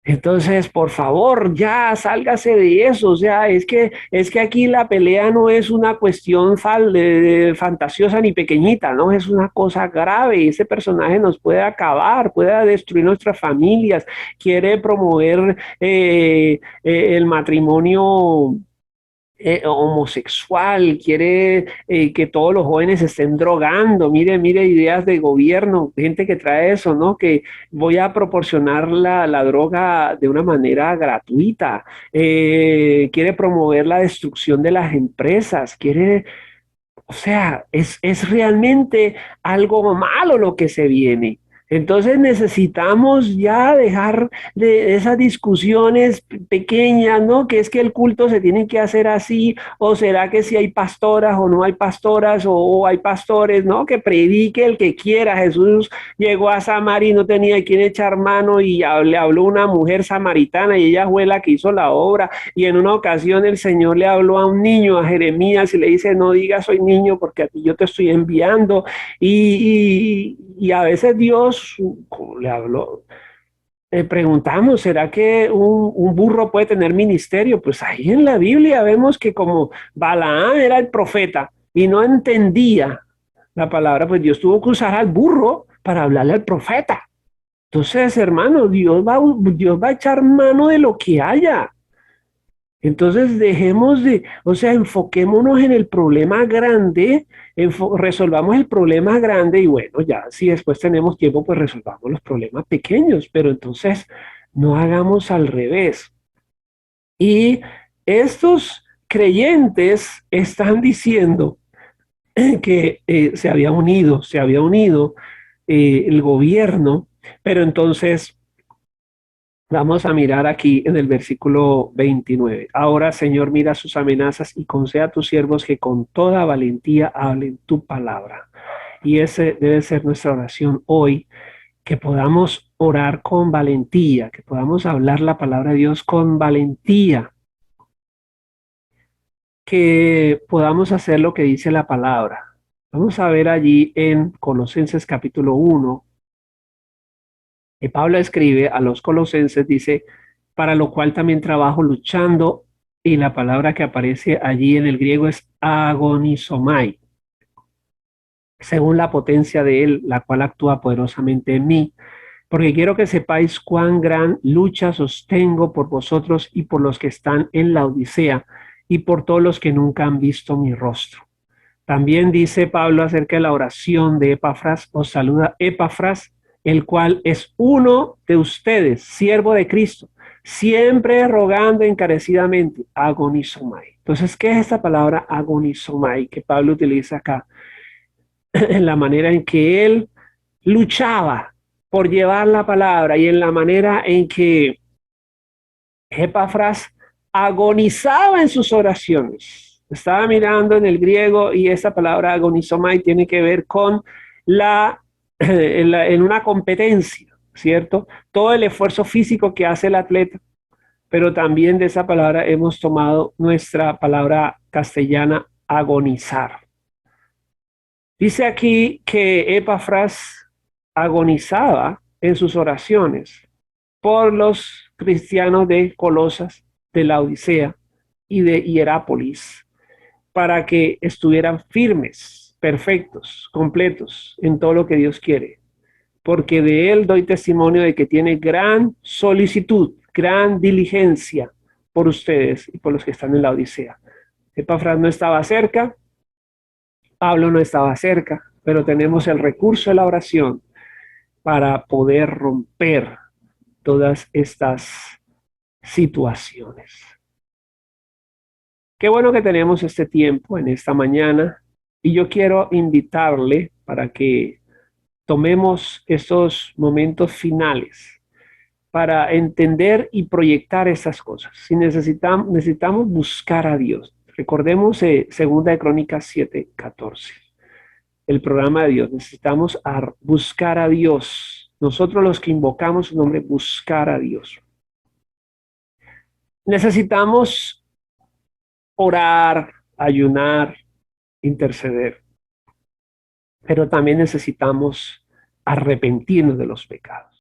Entonces, por favor, ya sálgase de eso. O sea, es que aquí la pelea no es una cuestión fantasiosa ni pequeñita, ¿no? Es una cosa grave. Ese personaje nos puede acabar, puede destruir nuestras familias, quiere promover el matrimonio homosexual, quiere que todos los jóvenes estén drogando. Mire ideas de gobierno, gente que trae eso, ¿no? Que voy a proporcionar la droga de una manera gratuita. Quiere promover la destrucción de las empresas, o sea, es realmente algo malo lo que se viene. Entonces necesitamos ya dejar de esas discusiones pequeñas, ¿no? Que es que el culto se tiene que hacer así, o será que si hay pastoras o no hay pastoras, o hay pastores, ¿no? Que predique el que quiera. Jesús llegó a Samaria y no tenía quien echar mano, y le habló una mujer samaritana, y ella fue la que hizo la obra. Y en una ocasión el Señor le habló a un niño, a Jeremías, y le dice: no digas soy niño, porque a ti yo te estoy enviando. Y a veces Dios le habló. Preguntamos: ¿será que un burro puede tener ministerio? Pues ahí en la Biblia vemos que como Balaán era el profeta y no entendía la palabra, pues Dios tuvo que usar al burro para hablarle al profeta. Entonces, hermano, Dios va a echar mano de lo que haya. Entonces dejemos o sea, enfoquémonos en el problema grande, resolvamos el problema grande, y bueno, ya si después tenemos tiempo, pues resolvamos los problemas pequeños, pero entonces no hagamos al revés. Y estos creyentes están diciendo que se había unido el gobierno, pero entonces vamos a mirar aquí en el versículo 29. Ahora, Señor, mira sus amenazas y conceda a tus siervos que con toda valentía hablen tu palabra. Y ese debe ser nuestra oración hoy, que podamos orar con valentía, que podamos hablar la palabra de Dios con valentía, que podamos hacer lo que dice la palabra. Vamos a ver allí en Colosenses capítulo 1, que Pablo escribe a los colosenses, dice, para lo cual también trabajo luchando, y la palabra que aparece allí en el griego es agonizomai, según la potencia de él, la cual actúa poderosamente en mí, porque quiero que sepáis cuán gran lucha sostengo por vosotros y por los que están en la Odisea y por todos los que nunca han visto mi rostro. También dice Pablo acerca de la oración de Epafras, os saluda Epafras, el cual es uno de ustedes, siervo de Cristo, siempre rogando encarecidamente, agonizomai. Entonces, ¿qué es esta palabra agonizomai que Pablo utiliza acá? En la manera en que él luchaba por llevar la palabra y en la manera en que Epafras agonizaba en sus oraciones. Estaba mirando en el griego y esa palabra agonizomai tiene que ver con en una competencia, ¿cierto? Todo el esfuerzo físico que hace el atleta, pero también de esa palabra hemos tomado nuestra palabra castellana agonizar. Dice aquí que Epafras agonizaba en sus oraciones por los cristianos de Colosas, de la Odisea y de Hierápolis, para que estuvieran firmes, perfectos, completos en todo lo que Dios quiere. Porque de él doy testimonio de que tiene gran solicitud, gran diligencia por ustedes y por los que están en la Odisea. Epafras no estaba cerca, Pablo no estaba cerca, pero tenemos el recurso de la oración para poder romper todas estas situaciones. Qué bueno que tenemos este tiempo en esta mañana y yo quiero invitarle para que tomemos estos momentos finales para entender y proyectar esas cosas. Si necesitamos buscar a Dios. Recordemos Segunda de Crónicas 7:14. El programa de Dios. Necesitamos buscar a Dios. Nosotros los que invocamos su nombre, buscar a Dios. Necesitamos orar, ayunar, interceder, pero también necesitamos arrepentirnos de los pecados.